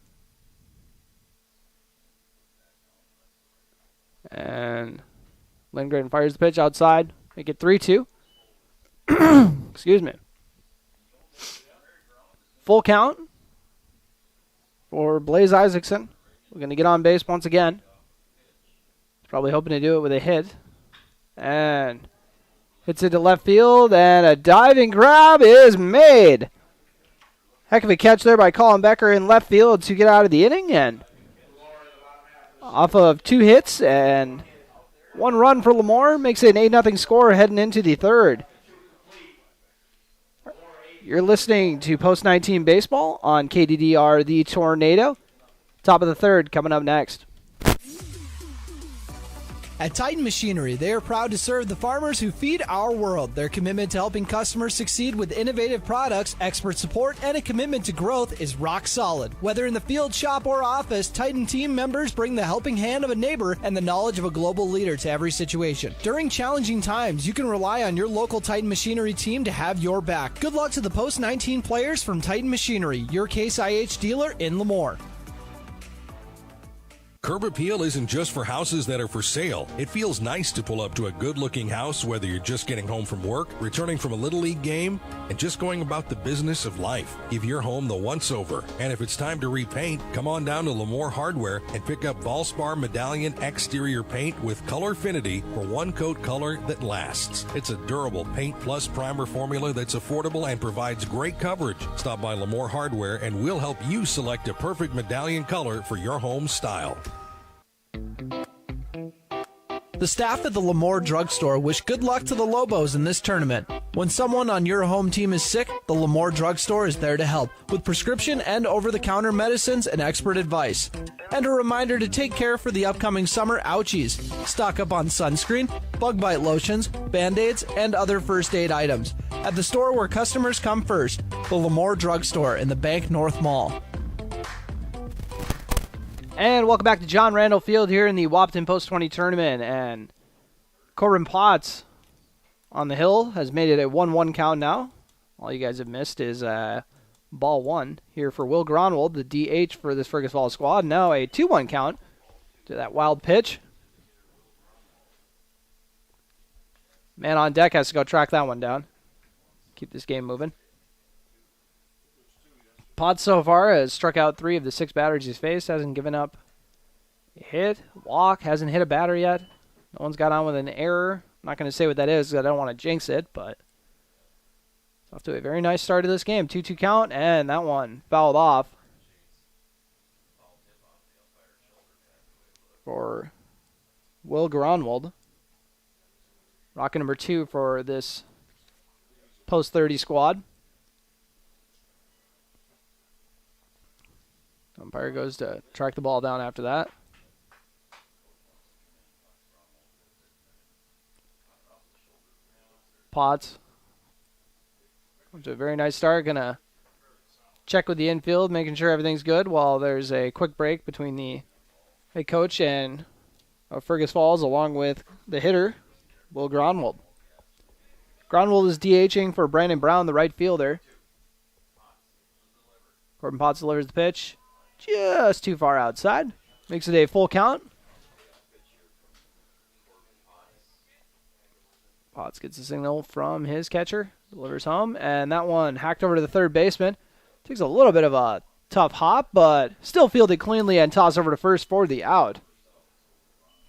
And Lindgren fires the pitch outside. Make it 3-2. Excuse me. Full count for Blaze Isaacson. We're going to get on base once again. Probably hoping to do it with a hit. And hits it to left field. And a diving grab is made. Heck of a catch there by Colin Becker in left field to get out of the inning. And off of 2 hits and 1 run for LaMoure, makes it an 8-0 score heading into the third. You're listening to Post 19 Baseball on KDDR The Tornado. Top of the third coming up next. At Titan Machinery, they are proud to serve the farmers who feed our world. Their commitment to helping customers succeed with innovative products, expert support, and a commitment to growth is rock solid. Whether in the field, shop, or office, Titan team members bring the helping hand of a neighbor and the knowledge of a global leader to every situation. During challenging times, you can rely on your local Titan Machinery team to have your back. Good luck to the Post 19 players from Titan Machinery, your Case IH dealer in LaMoure. Curb Appeal isn't just for houses that are for sale. It feels nice to pull up to a good-looking house, whether you're just getting home from work, returning from a Little League game, and just going about the business of life. Give your home the once-over. And if it's time to repaint, come on down to LaMoure Hardware and pick up Valspar Medallion exterior paint with Colorfinity for one-coat color that lasts. It's a durable paint plus primer formula that's affordable and provides great coverage. Stop by LaMoure Hardware and we'll help you select a perfect medallion color for your home style. The staff at the LaMoure Drugstore wish good luck to the Lobos in this tournament. When someone on your home team is sick, the LaMoure Drugstore is there to help with prescription and over-the-counter medicines and expert advice. And a reminder to take care for the upcoming summer ouchies. Stock up on sunscreen, bug bite lotions, Band-Aids, and other first aid items at the store where customers come first, the LaMoure Drugstore in the Bank North Mall. And welcome back to John Randall Field here in the Wahpeton Post 20 tournament. And Corbin Potts on the hill has made it a 1-1 count now. All you guys have missed is ball 1 here for Will Gronwald, the DH for this Fergus Falls squad. Now a 2-1 count to that wild pitch. Man on deck has to go track that one down. Keep this game moving. Potts so far has struck out 3 of the 6 batters he's faced. Hasn't given up a hit, walk, hasn't hit a batter yet. No one's got on with an error. I'm not going to say what that is because I don't want to jinx it, but it's off to a very nice start of this game. 2-2 count, and that one fouled off for Will Gronwald. Rocket number 2 for this post 30 squad. Umpire goes to track the ball down after that. Potts. It's a very nice start. Gonna check with the infield, making sure everything's good while there's a quick break between the head coach and Fergus Falls, along with the hitter, Will Gronwald. Gronwald is DHing for Brandon Brown, the right fielder. Corbin Potts delivers the pitch just too far outside. Makes it a full count. Potts gets a signal from his catcher, delivers home, and that one hacked over to the third baseman. Takes a little bit of a tough hop, but still fielded cleanly and tossed over to first for the out.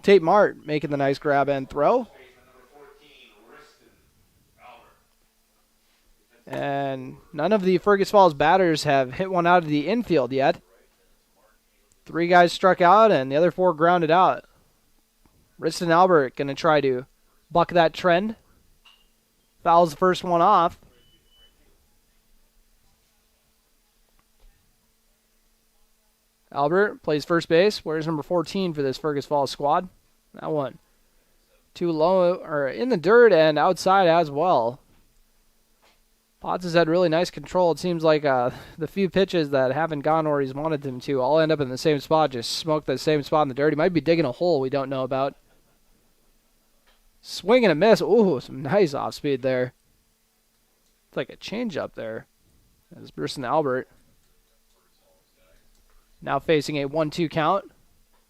Tate Mart making the nice grab and throw. And none of the Fergus Falls batters have hit one out of the infield yet. 3 guys struck out, and the other 4 grounded out. Riston Albert going to try to buck that trend. Fouls the first one off. Albert plays first base. Wears number 14 for this Fergus Falls squad. That one too low, or in the dirt and outside as well. Potts has had really nice control. It seems like the few pitches that haven't gone where he's wanted them to all end up in the same spot, just smoke the same spot in the dirt. He might be digging a hole we don't know about. Swing and a miss. Ooh, some nice off speed there. It's like a change up there. As Riston Albert now facing a 1-2 count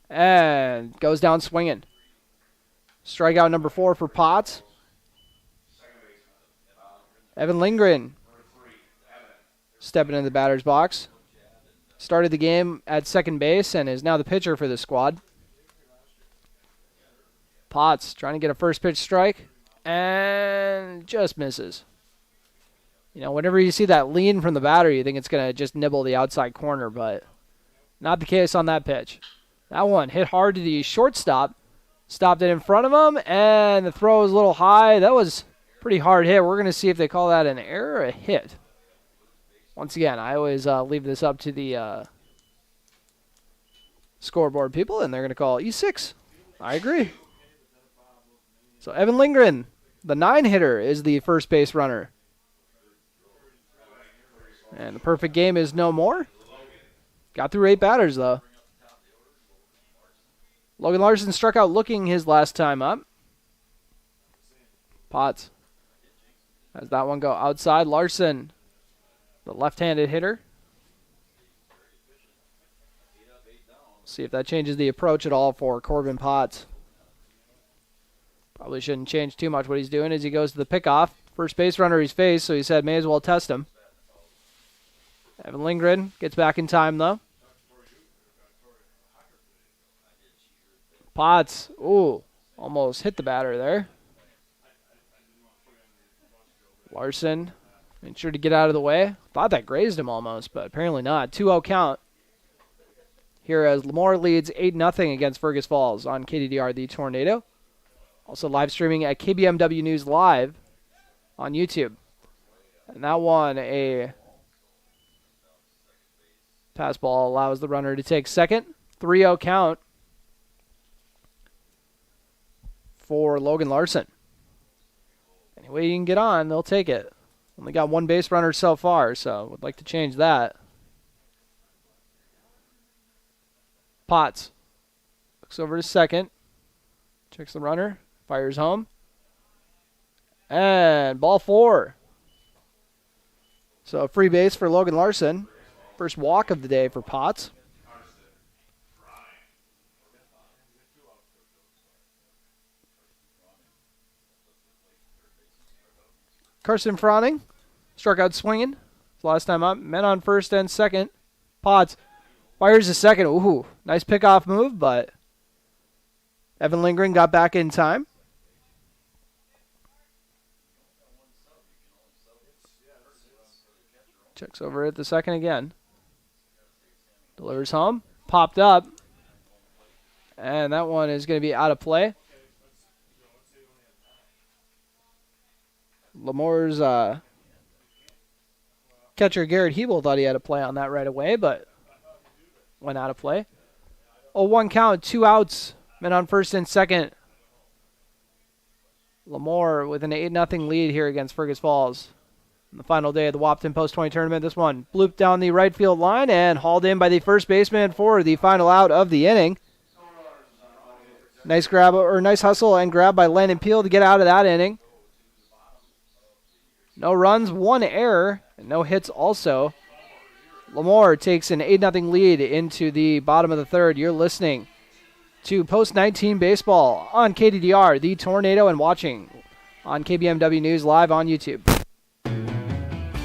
and goes down swinging. Strikeout number 4 for Potts. Evan Lindgren stepping in the batter's box. Started the game at second base and is now the pitcher for the squad. Potts trying to get a first pitch strike and just misses. You know, whenever you see that lean from the batter, you think it's going to just nibble the outside corner, but not the case on that pitch. That one hit hard to the shortstop. Stopped it in front of him, and the throw was a little high. That was pretty hard hit. We're going to see if they call that an error or a hit. Once again, I always leave this up to the scoreboard people, and they're going to call E6. I agree. So Evan Lindgren, the 9-hitter, is the first base runner. And the perfect game is no more. Got through 8 batters, though. Logan Larson struck out looking his last time up. Potts has that one go outside. Larson, the left-handed hitter. See if that changes the approach at all for Corbin Potts. Probably shouldn't change too much what he's doing as he goes to the pickoff. First base runner he's faced, so he said may as well test him. Evan Lindgren gets back in time, though. Potts, ooh, almost hit the batter there. Larson made sure to get out of the way. Thought that grazed him almost, but apparently not. 2-0 count here as LaMoure leads 8-0 against Fergus Falls on KDDR The Tornado. Also live streaming at KBMW News Live on YouTube. And that one, a pass ball allows the runner to take second. 3-0 count for Logan Larson. Any way you can get on, they'll take it. Only got 1 base runner so far, so would like to change that. Potts looks over to second. Checks the runner. Fires home. And ball 4. So a free base for Logan Larson. First walk of the day for Potts. Carson Froning struck out swinging. Last time up. Men on first and second. Potts fires a second. Ooh, nice pickoff move, but Evan Lindgren got back in time. Checks over at the second again. Delivers home. Popped up. And that one is going to be out of play. LaMoure's catcher Garrett Hebel thought he had a play on that right away, but went out of play. 0-1 count, 2 outs, men on first and second. LaMoure with an 8-0 lead here against Fergus Falls. On the final day of the Wahpeton Post-20 tournament, this one blooped down the right field line and hauled in by the first baseman for the final out of the inning. Nice grab, or nice hustle and grab by Landon Peel to get out of that inning. No runs, 1 error, and no hits also. LaMoure takes an 8-0 lead into the bottom of the third. You're listening to Post-19 Baseball on KDDR, the Tornado, and watching on KBMW News live on YouTube.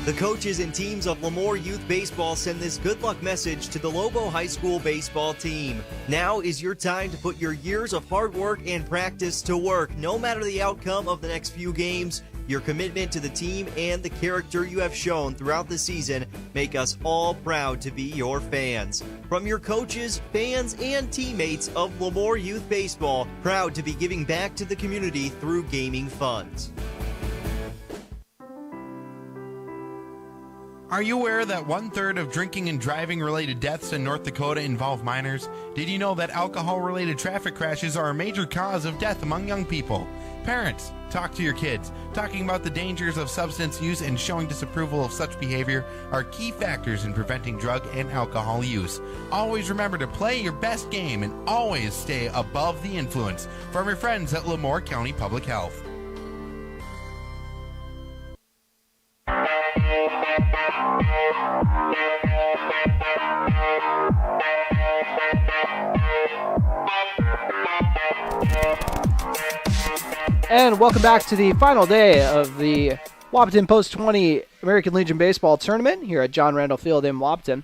The coaches and teams of LaMoure Youth Baseball send this good luck message to the Lobo High School baseball team. Now is your time to put your years of hard work and practice to work. No matter the outcome of the next few games, your commitment to the team and the character you have shown throughout the season make us all proud to be your fans. From your coaches, fans, and teammates of LaMoure Youth Baseball, proud to be giving back to the community through gaming funds. Are you aware that 1/3 of drinking and driving related deaths in North Dakota involve minors? Did you know that alcohol related traffic crashes are a major cause of death among young people? Parents, talk to your kids. Talking about the dangers of substance use and showing disapproval of such behavior are key factors in preventing drug and alcohol use. Always remember to play your best game and always stay above the influence. From your friends at LaMoure County Public Health. And welcome back to the final day of the Wahpeton Post-20 American Legion Baseball Tournament here at John Randall Field in Wahpeton.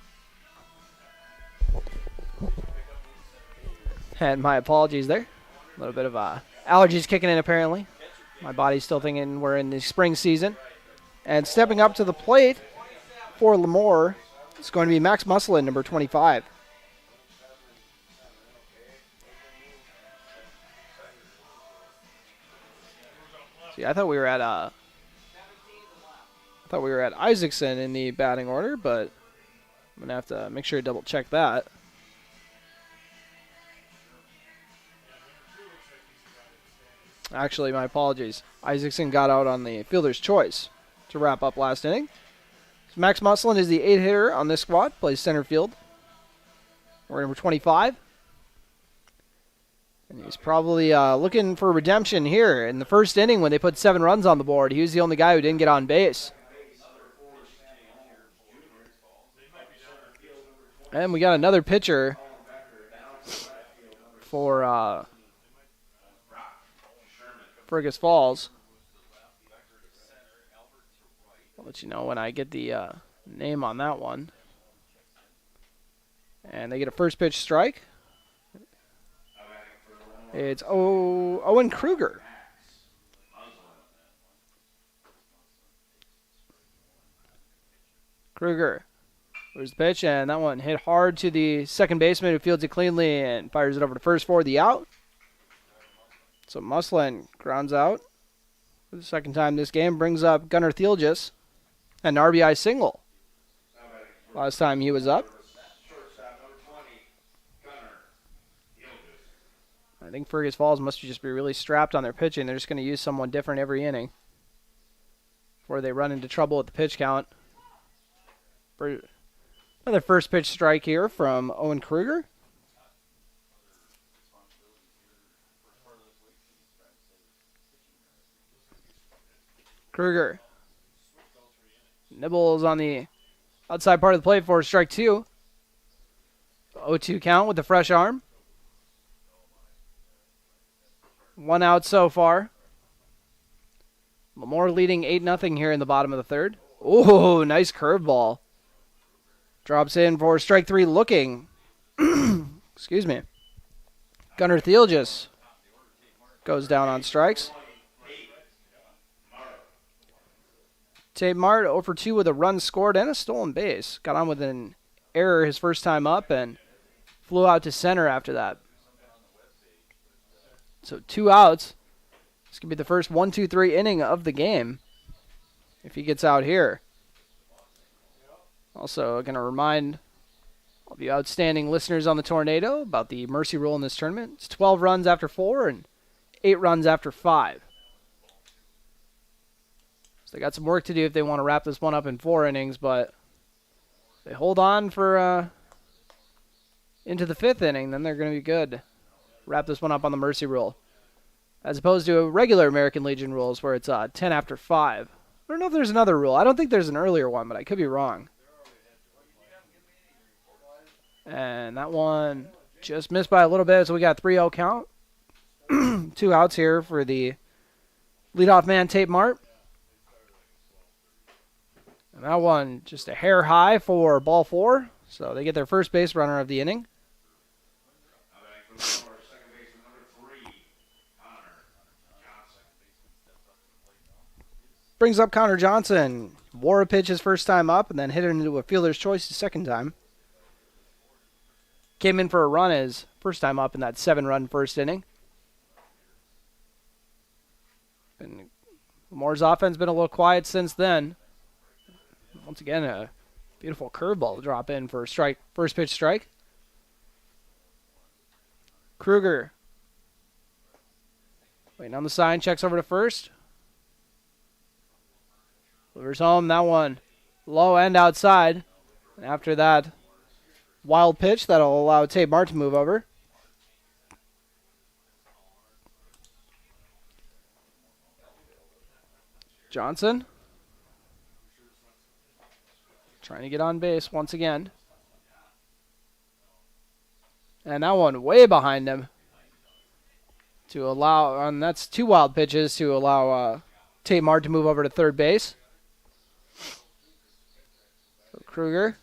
And my apologies there. A little bit of allergies kicking in apparently. My body's still thinking we're in the spring season. And stepping up to the plate for LaMoure is going to be Max Musselin, number 25. See, I thought we were at Isaacson in the batting order, but I'm gonna have to make sure to double check that. Actually, my apologies. Isaacson got out on the fielder's choice to wrap up last inning. So Max Musselin is the 8th hitter on this squad, plays center field. We're number 25. And he's probably looking for redemption here. In the first inning when they put 7 runs on the board, he was the only guy who didn't get on base. And we got another pitcher for Fergus Falls. I'll let you know when I get the name on that one. And they get a first pitch strike. It's Owen Kruger. Kruger. There's the pitch, and that one hit hard to the second baseman who fields it cleanly and fires it over to first for the out. So Musselin grounds out for the second time this game, brings up Gunnar Thielges, an RBI single. Last time he was up. I think Fergus Falls must just be really strapped on their pitching. They're just going to use someone different every inning before they run into trouble with the pitch count. Another first pitch strike here from Owen Kruger. Kruger nibbles on the outside part of the plate for strike 2. 0-2 count with the fresh arm. 1 out so far. LaMoure leading 8-0 here in the bottom of the third. Oh, nice curveball. Drops in for strike 3 looking. Excuse me. Gunnar Thielges goes down on strikes. Tate Mart 0 for 2 with a run scored and a stolen base. Got on with an error his first time up and flew out to center after that. So 2 outs. This could be the first 1-2-3 inning of the game. if he gets out here. Also, going to remind all of you outstanding listeners on the Tornado about the mercy rule in this tournament. It's 12 runs after 4 and 8 runs after 5. So they got some work to do if they want to wrap this one up in 4 innings, but if they hold on for into the 5th inning, then they're going to be good. Wrap this one up on the mercy rule, as opposed to a regular American Legion rules where it's 10 after 5. I don't know if there's another rule. I don't think there's an earlier one, but I could be wrong. And that one just missed by a little bit, so we got 3-0 count. 2 outs here for the leadoff man, Tate Mart. And that one just a hair high for ball 4, so they get their first base runner of the inning. Brings up Connor Johnson. Wore a pitch his first time up and then hit it into a fielder's choice his second time. Came in for a run his first time up in that 7-run first inning. And LaMoure's offense been a little quiet since then. Once again, a beautiful curveball to drop in for a strike, first pitch strike. Kruger waiting on the sign, checks over to first. Delivers home, that one low end outside. And after that wild pitch, that'll allow Tate Mart to move over. Johnson trying to get on base once again. And that one way behind him to allow, and that's 2 wild pitches to allow Tate Mart to move over to third base. So Kruger.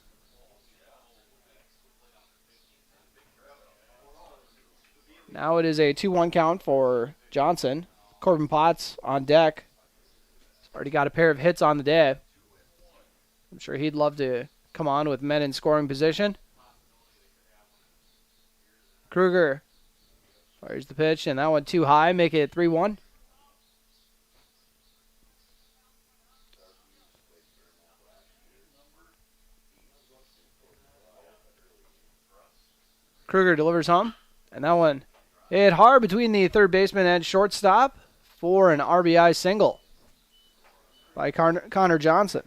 Now it is a 2-1 count for Johnson. Corbin Potts on deck. He's already got a pair of hits on the day. I'm sure he'd love to come on with men in scoring position. Kruger fires the pitch, and that one too high, make it 3-1. Kruger delivers home, and that one hit hard between the third baseman and shortstop for an RBI single by Connor Johnson.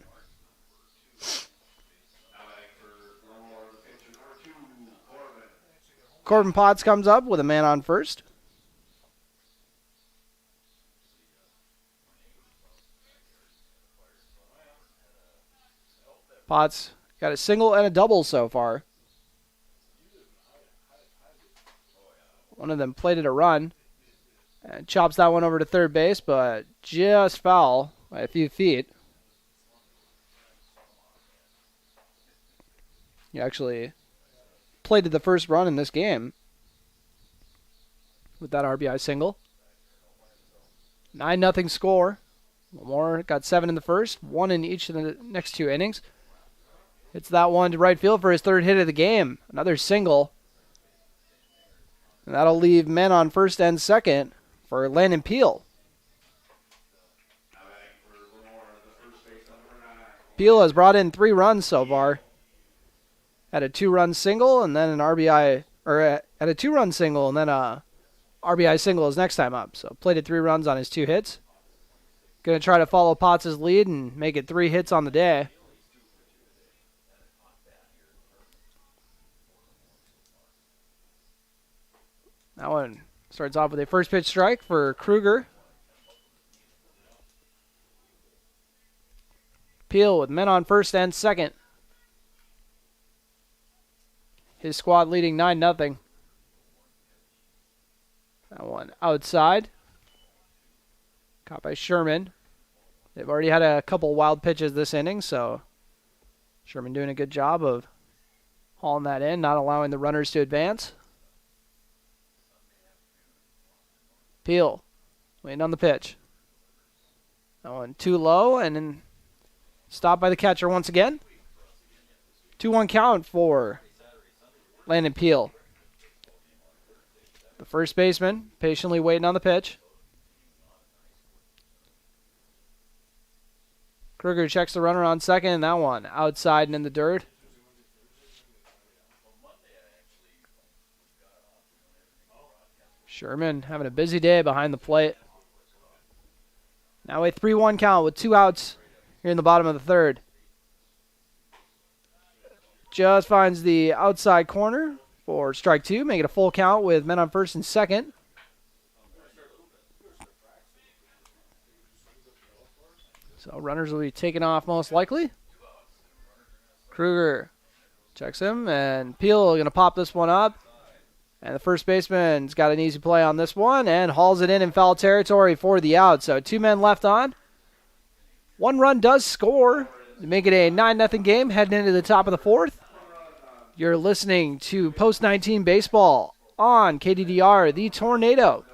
Corbin Potts comes up with a man on first. Potts got a single and a double so far. One of them plated a run and chops that one over to third base, but just foul by a few feet. He actually plated the first run in this game with that RBI single. 9-0 score. LaMoure got 7 in the first, 1 in each of the next 2 innings. Hits that one to right field for his 3rd hit of the game. Another single. And that'll leave men on first and second for Landon Peel. Peel has brought in 3 runs so far. Had a 2-run single and then an RBI, or had a 2-run single and then a RBI single his next time up. So plated 3 runs on his 2 hits. Going to try to follow Potts' lead and make it 3 hits on the day. That one starts off with a first pitch strike for Kruger. Peel with men on first and second. His squad leading 9-0. That one outside. Caught by Sherman. They've already had a couple wild pitches this inning, so Sherman doing a good job of hauling that in, not allowing the runners to advance. Peel waiting on the pitch. That one too low and then stopped by the catcher once again. 2-1 count for Landon Peel. The first baseman patiently waiting on the pitch. Kruger checks the runner on second, and that one outside and in the dirt. Sherman having a busy day behind the plate. Now a 3-1 count with 2 outs here in the bottom of the third. Just finds the outside corner for strike 2, making it a full count with men on first and second. So runners will be taken off most likely. Kruger checks him, and Peel going to pop this one up. And the first baseman's got an easy play on this one and hauls it in foul territory for the out. So 2 men left on. 1 run does score to make it a 9-0 game heading into the top of the 4th. You're listening to Post 19 Baseball on KDDR, the Tornado.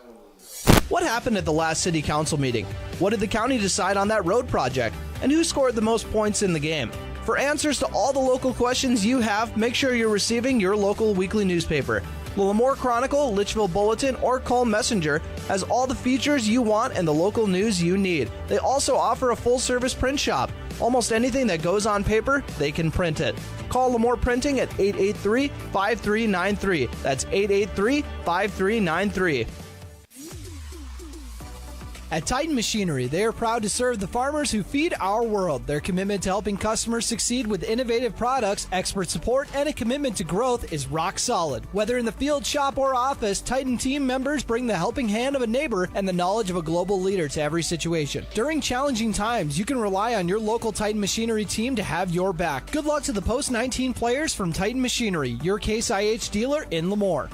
What happened at the last city council meeting? What did the county decide on that road project? And who scored the most points in the game? For answers to all the local questions you have, make sure you're receiving your local weekly newspaper. The LaMoure Chronicle, Litchfield Bulletin, or Call Messenger has all the features you want and the local news you need. They also offer a full-service print shop. Almost anything that goes on paper, they can print it. Call LaMoure Printing at 883-5393. That's 883-5393. At Titan Machinery, they are proud to serve the farmers who feed our world. Their commitment to helping customers succeed with innovative products, expert support, and a commitment to growth is rock solid. Whether in the field, shop, or office, Titan team members bring the helping hand of a neighbor and the knowledge of a global leader to every situation. During challenging times, you can rely on your local Titan Machinery team to have your back. Good luck to the Post-19 players from Titan Machinery, your Case IH dealer in LaMoure.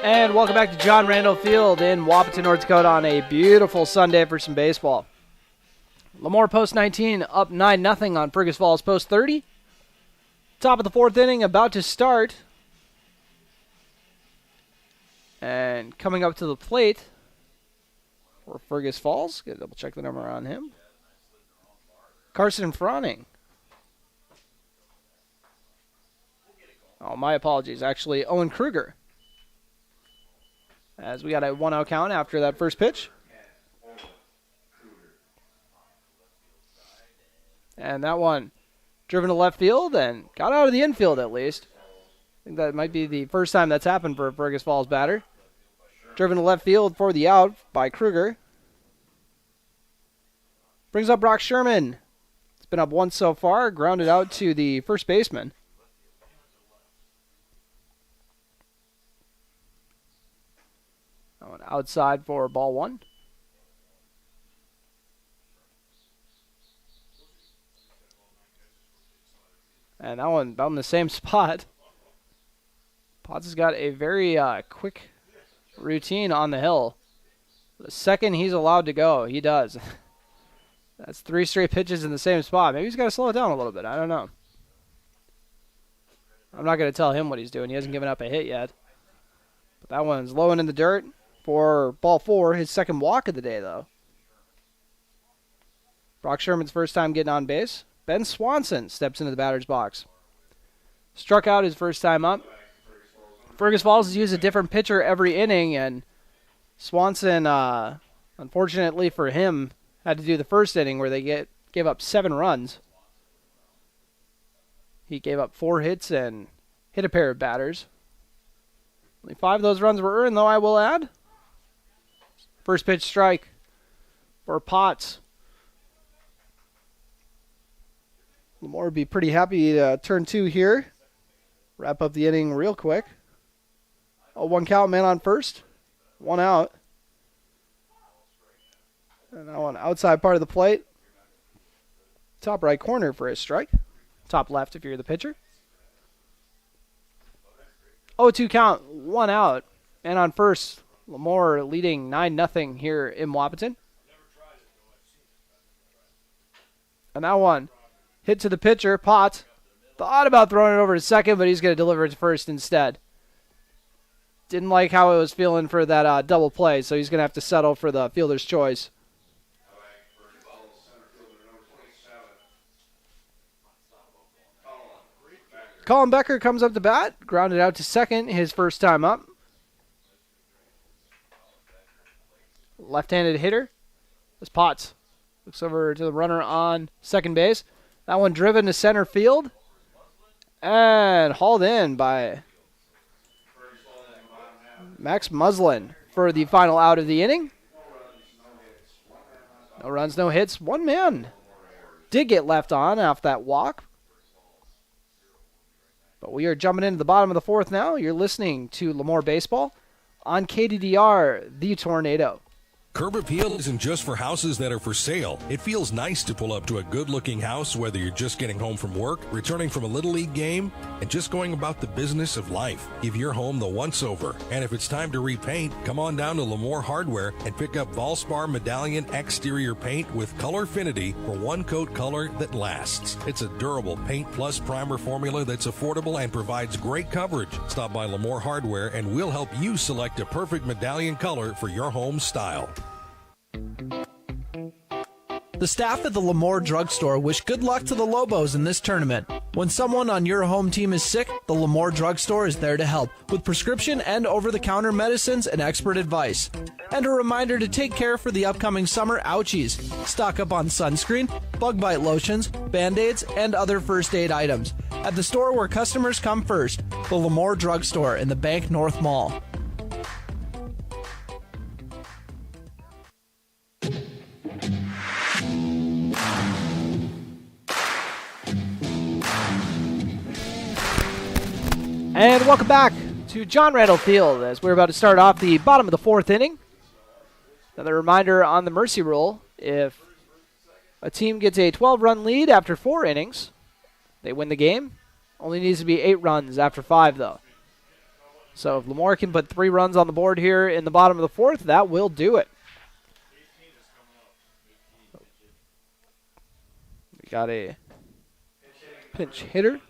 And welcome back to John Randall Field in Wahpeton, North Dakota on a beautiful Sunday for some baseball. LaMoure Post 19 up 9-0 on Fergus Falls Post 30. Top of the 4th inning about to start. And coming up to the plate for Fergus Falls. Get a double check the number on him. Carson Froning. Oh, my apologies. Actually, Owen Kruger. As we got a 1-out count after that first pitch. And that one driven to left field and got out of the infield at least. I think that might be the first time that's happened for a Fergus Falls batter. Driven to left field for the out by Kruger. Brings up Brock Sherman. It's been up once so far. Grounded out to the first baseman. Outside for ball 1. And that one about in the same spot. Potts has got a very quick routine on the hill. The second he's allowed to go, he does. That's 3 straight pitches in the same spot. Maybe he's got to slow it down a little bit. I don't know. I'm not going to tell him what he's doing. He hasn't given up a hit yet. But that one's low and in the dirt. For ball 4, his second walk of the day, though. Brock Sherman's first time getting on base. Ben Swanson steps into the batter's box. Struck out his first time up. Fergus Falls has used a different pitcher every inning, and Swanson, unfortunately for him, had to do the first inning where they gave up 7 runs. He gave up 4 hits and hit a pair of batters. Only 5 of those runs were earned, though, I will add. First pitch strike for Potts. LaMoure would be pretty happy to turn 2 here. Wrap up the inning real quick. A 1 count, man on first. 1 out. And that one outside part of the plate. Top right corner for a strike. Top left if you're the pitcher. 0-2 count, 1 out. And on first, LaMoure leading 9-0 here in Wahpeton. And that one hit to the pitcher, Potts. Thought about throwing it over to second, but he's going to deliver it to first instead. Didn't like how it was feeling for that double play, so he's going to have to settle for the fielder's choice. Colin Becker comes up to bat, grounded out to second, his first time up. Left-handed hitter. This Potts looks over to the runner on second base. That one driven to center field and hauled in by Max Muslin for the final out of the inning. No runs, no hits. One man did get left on off that walk. But we are jumping into the bottom of the fourth now. You're listening to LaMoure Baseball on KDDR, the Tornado. Curb Appeal isn't just for houses that are for sale. It feels nice to pull up to a good-looking house, whether you're just getting home from work, returning from a Little League game, and just going about the business of life. Give your home the once-over. And if it's time to repaint, come on down to LaMoure Hardware and pick up Valspar Medallion exterior paint with Colorfinity for one-coat color that lasts. It's a durable paint plus primer formula that's affordable and provides great coverage. Stop by LaMoure Hardware and we'll help you select a perfect medallion color for your home style. The staff at the LaMoure Drugstore wish good luck to the Lobos in this tournament. When someone on your home team is sick, the LaMoure Drugstore is there to help with prescription and over-the-counter medicines and expert advice. And a reminder to take care for the upcoming summer ouchies. Stock up on sunscreen, bug bite lotions, Band-Aids, and other first aid items at the store where customers come first, the LaMoure Drugstore in the Bank North Mall. And welcome back to John Randall Field as we're about to start off the bottom of the fourth inning. Another reminder on the mercy rule: if a team gets a 12-run lead after 4 innings, they win the game. Only needs to be 8 runs after 5, though. So if LaMoure can put 3 runs on the board here in the bottom of the fourth, that will do it. We got a pinch hitter.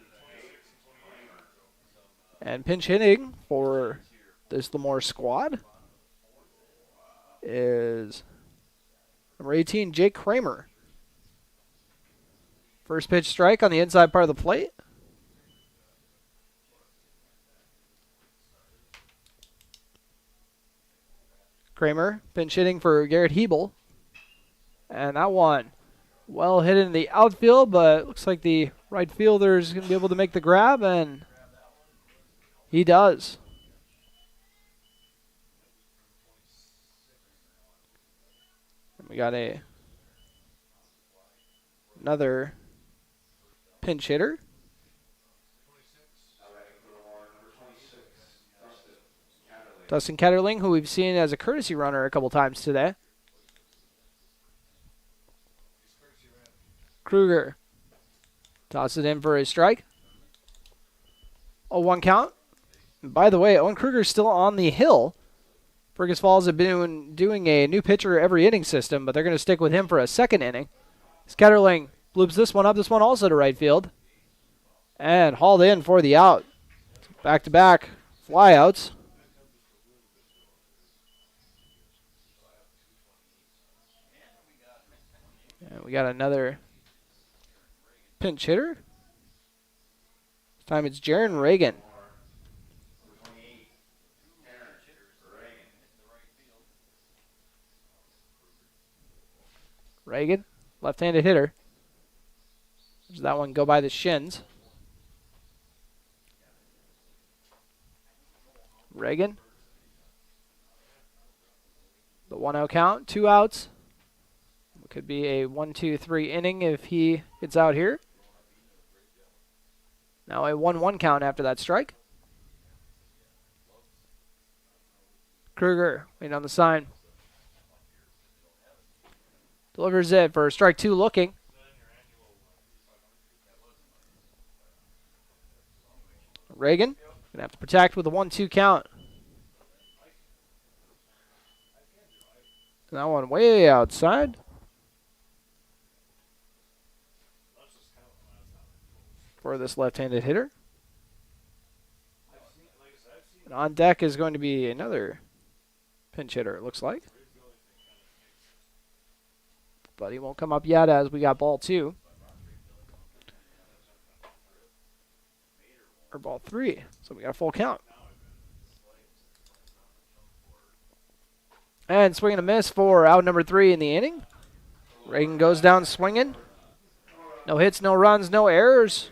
And pinch hitting for this LaMoure squad is number 18, Jake Kramer. First pitch strike on the inside part of the plate. Kramer pinch hitting for Garrett Hebel. And that one well hit in the outfield, but looks like the right fielder is going to be able to make the grab, and he does. And we got another pinch hitter. Dustin Ketterling, who we've seen as a courtesy runner a couple times today. Kruger tosses it in for a strike. 0-1 count. By the way, Owen Kruger's still on the hill. Fergus Falls have been doing a new pitcher every inning system, but they're going to stick with him for a second inning. Scatterling bloops this one up, this one also to right field. And hauled in for the out. Back-to-back flyouts. And we got another pinch hitter. This time it's Jaron Reagan. Reagan, left-handed hitter. Does that one go by the shins? Reagan. The 1-0 count, 2 outs. It could be a 1-2-3 inning if he gets out here. Now a 1-1 count after that strike. Kruger waiting on the sign. Delivers it for strike 2 looking. Reagan going to have to protect with a 1-2 count. That one way outside. For this left-handed hitter. And on deck is going to be another pinch hitter, it looks like. But he won't come up yet as we got ball 2. or ball 3. So we got a full count. And swing and a miss for out number 3 in the inning. Reagan goes down swinging. No hits, no runs, no errors.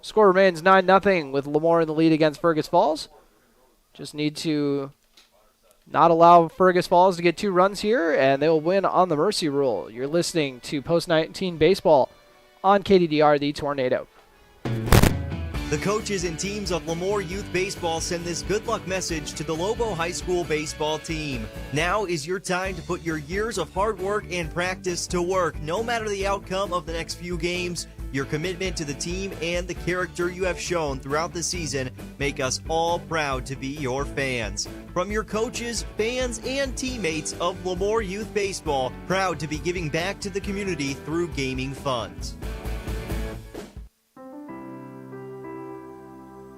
Score remains 9-0 with LaMoure in the lead against Fergus Falls. Just need to not allow Fergus Falls to get 2 runs here, and they will win on the mercy rule. You're listening to Post-19 Baseball on KDDR, the Tornado. The coaches and teams of LaMoure Youth Baseball send this good luck message to the Lobo High School baseball team. Now is your time to put your years of hard work and practice to work. No matter the outcome of the next few games, your commitment to the team and the character you have shown throughout the season make us all proud to be your fans. From your coaches, fans, and teammates of LaMoure Youth Baseball, proud to be giving back to the community through gaming funds.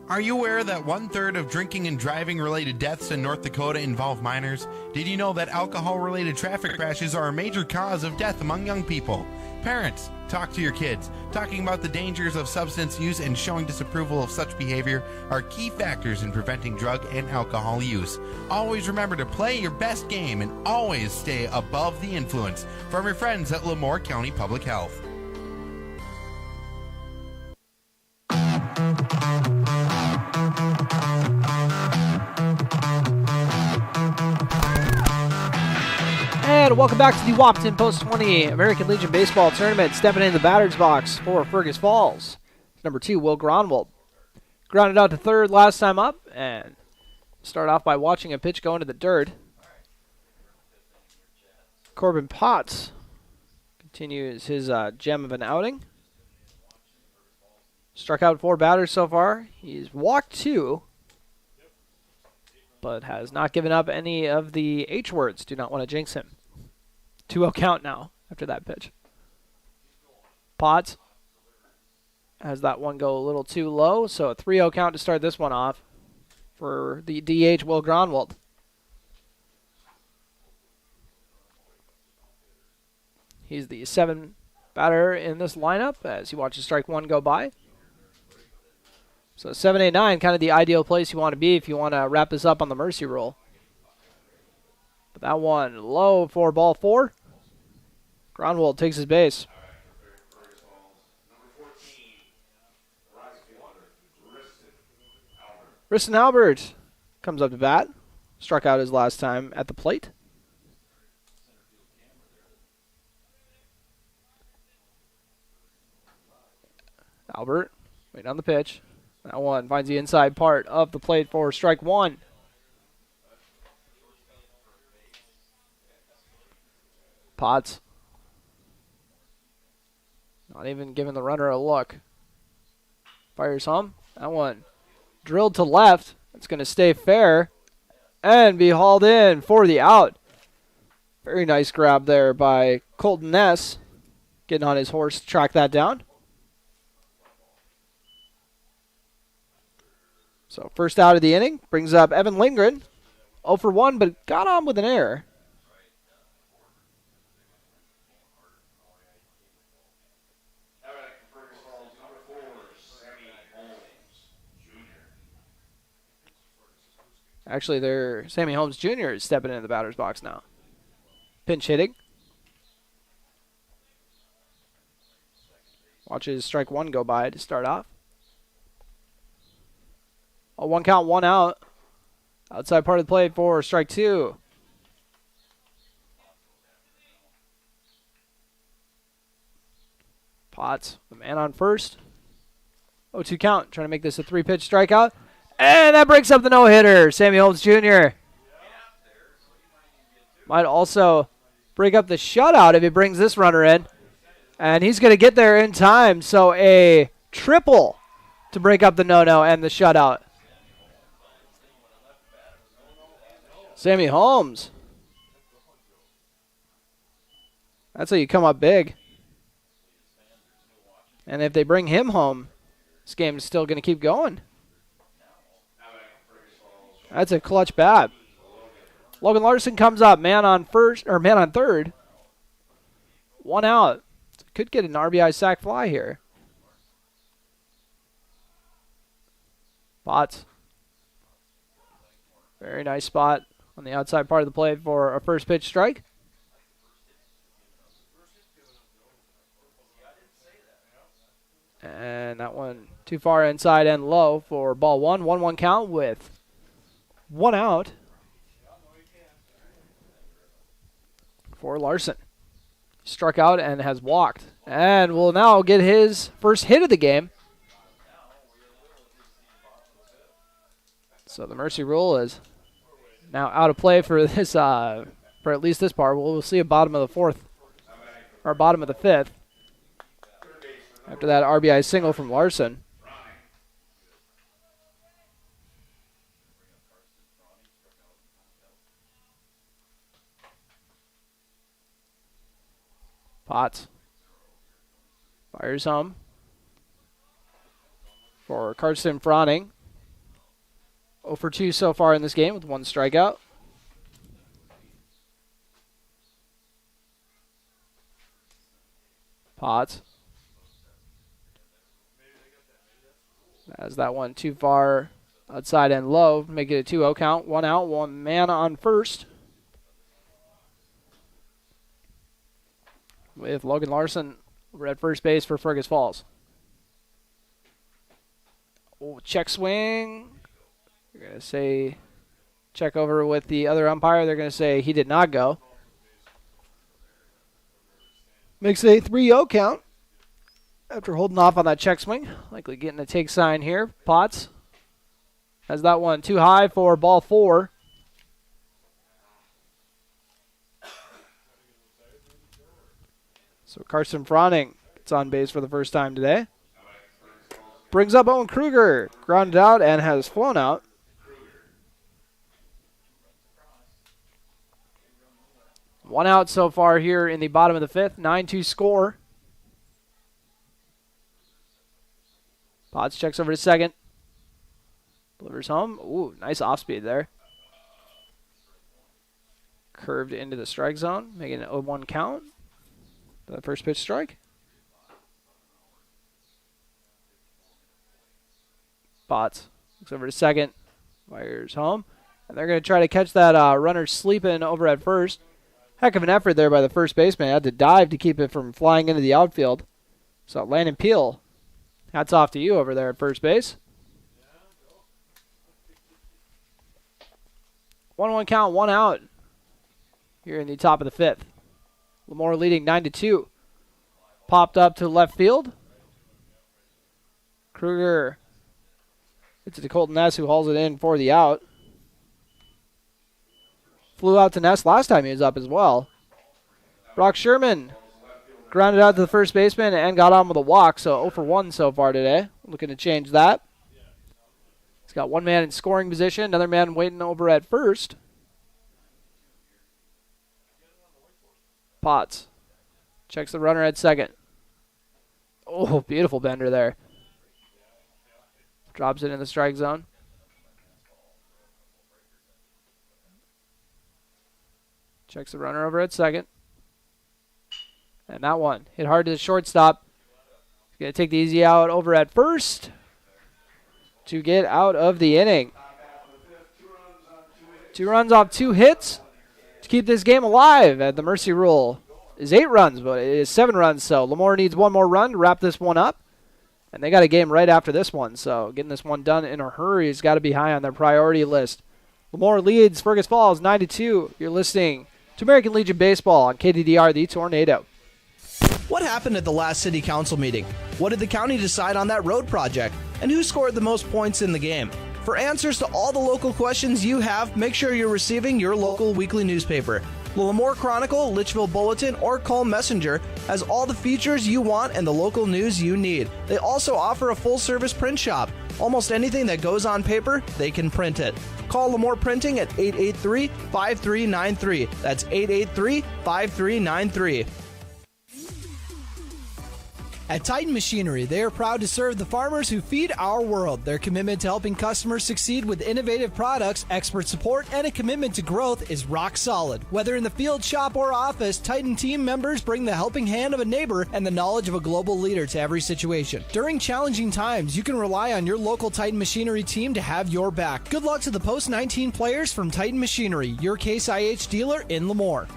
Are you aware that 1/3 of drinking and driving related deaths in North Dakota involve minors? Did you know that alcohol related traffic crashes are a major cause of death among young people? Parents, talk to your kids. Talking about the dangers of substance use and showing disapproval of such behavior are key factors in preventing drug and alcohol use. Always remember to play your best game and always stay above the influence. From your friends at LaMoure County Public Health. And welcome back to the Wahpeton Post-20 American Legion Baseball Tournament. Stepping in the batter's box for Fergus Falls, number 2, Will Gronwald. Grounded out to third last time up, and start off by watching a pitch go into the dirt. Corbin Potts continues his gem of an outing. Struck out 4 batters so far. He's walked 2, but has not given up any of the H words. Do not want to jinx him. 2-0 count now after that pitch. Potts has that one go a little too low, so a 3-0 count to start this one off for the DH, Will Gronwald. He's the 7th batter in this lineup as you watch strike 1 go by. So 7, 8, 9, kind of the ideal place you want to be if you want to wrap this up on the mercy roll. But that one low for ball 4. Gronwald takes his base. Riston Albert comes up to bat. Struck out his last time at the plate. Albert, waiting on the pitch. That one finds the inside part of the plate for strike 1. Potts. Not even giving the runner a look. Fires home. That one drilled to left. It's going to stay fair and be hauled in for the out. Very nice grab there by Colton Ness. Getting on his horse to track that down. So first out of the inning brings up Evan Lindgren. 0 for 1, but got on with an error. Actually, Sammy Holmes Jr. is stepping into the batter's box now. Pinch hitting. Watches strike 1 go by to start off. A 1 count, 1 out. Outside part of the plate for strike 2. Potts, the man on first. 0-2 count, trying to make this a 3-pitch strikeout. And that breaks up the no-hitter, Sammy Holmes Jr. Might also break up the shutout if he brings this runner in. And he's going to get there in time, so a triple to break up the no-no and the shutout. Sammy Holmes. That's how you come up big. And if they bring him home, this game is still going to keep going. That's a clutch bat. Logan Larson comes up, man on third. 1 out. Could get an RBI sac fly here. Potts. Very nice spot on the outside part of the plate for a first pitch strike. And that one too far inside and low for ball one. 1-1 count with one out for Larson. Struck out and has walked. And will now get his first hit of the game. So the mercy rule is now out of play for this, for at least this part. We'll see a bottom of the fourth, or bottom of the fifth. After that RBI single from Larson. Potts fires home for Carson Froning. 0 for 2 so far in this game with one strikeout. Potts. As that one too far outside and low, make it a 2-0 count. One out, one man on first. With Logan Larson over at first base for Fergus Falls. Oh, check swing. You're going to say check over with the other umpire. They're going to say he did not go. Makes it a 3-0 count after holding off on that check swing. Likely getting a take sign here. Potts has that one too high for ball 4. So Carson Froning gets on base for the first time today. Brings up Owen Kruger. Grounded out and has flown out. One out so far here in the bottom of the fifth. 9-2 score. Potts checks over to second. Delivers home. Ooh, nice off speed there. Curved into the strike zone, making an 0-1 count. The first pitch strike. Potts looks over to second. Fires home. And they're going to try to catch that runner sleeping over at first. Heck of an effort there by the first baseman. Had to dive to keep it from flying into the outfield. So Landon Peel, hats off to you over there at first base. 1-1 count, one out here in the top of the fifth. LaMoure leading 9-2. Popped up to left field. Kruger hits it to Colton Ness, who hauls it in for the out. Flew out to Ness last time he was up as well. Brock Sherman grounded out to the first baseman and got on with a walk, so 0 for 1 so far today. Looking to change that. He's got one man in scoring position, another man waiting over at first. Potts checks the runner at second. Oh, beautiful bender there. Drops it in the strike zone. Checks the runner over at second. And that one hit hard to the shortstop. He's going to take the easy out over at first to get out of the inning. 2 runs off 2 hits to keep this game alive. At the mercy rule is 8 runs, but it is 7 runs. So LaMoure needs one more run to wrap this one up. And they got a game right after this one. So getting this one done in a hurry has got to be high on their priority list. LaMoure leads Fergus Falls 9-2. You're listening to American Legion Baseball on KDDR, the Tornado. What happened at the last city council meeting? What did the county decide on that road project? And who scored the most points in the game? For answers to all the local questions you have, make sure you're receiving your local weekly newspaper. The LaMoure Chronicle, Litchfield Bulletin, or Culm Messenger has all the features you want and the local news you need. They also offer a full-service print shop. Almost anything that goes on paper, they can print it. Call LaMoure Printing at 883-5393. That's 883-5393. At Titan Machinery, they are proud to serve the farmers who feed our world. Their commitment to helping customers succeed with innovative products, expert support, and a commitment to growth is rock solid. Whether in the field, shop, or office, Titan team members bring the helping hand of a neighbor and the knowledge of a global leader to every situation. During challenging times, you can rely on your local Titan Machinery team to have your back. Good luck to the post-19 players from Titan Machinery, your Case IH dealer in LaMoure.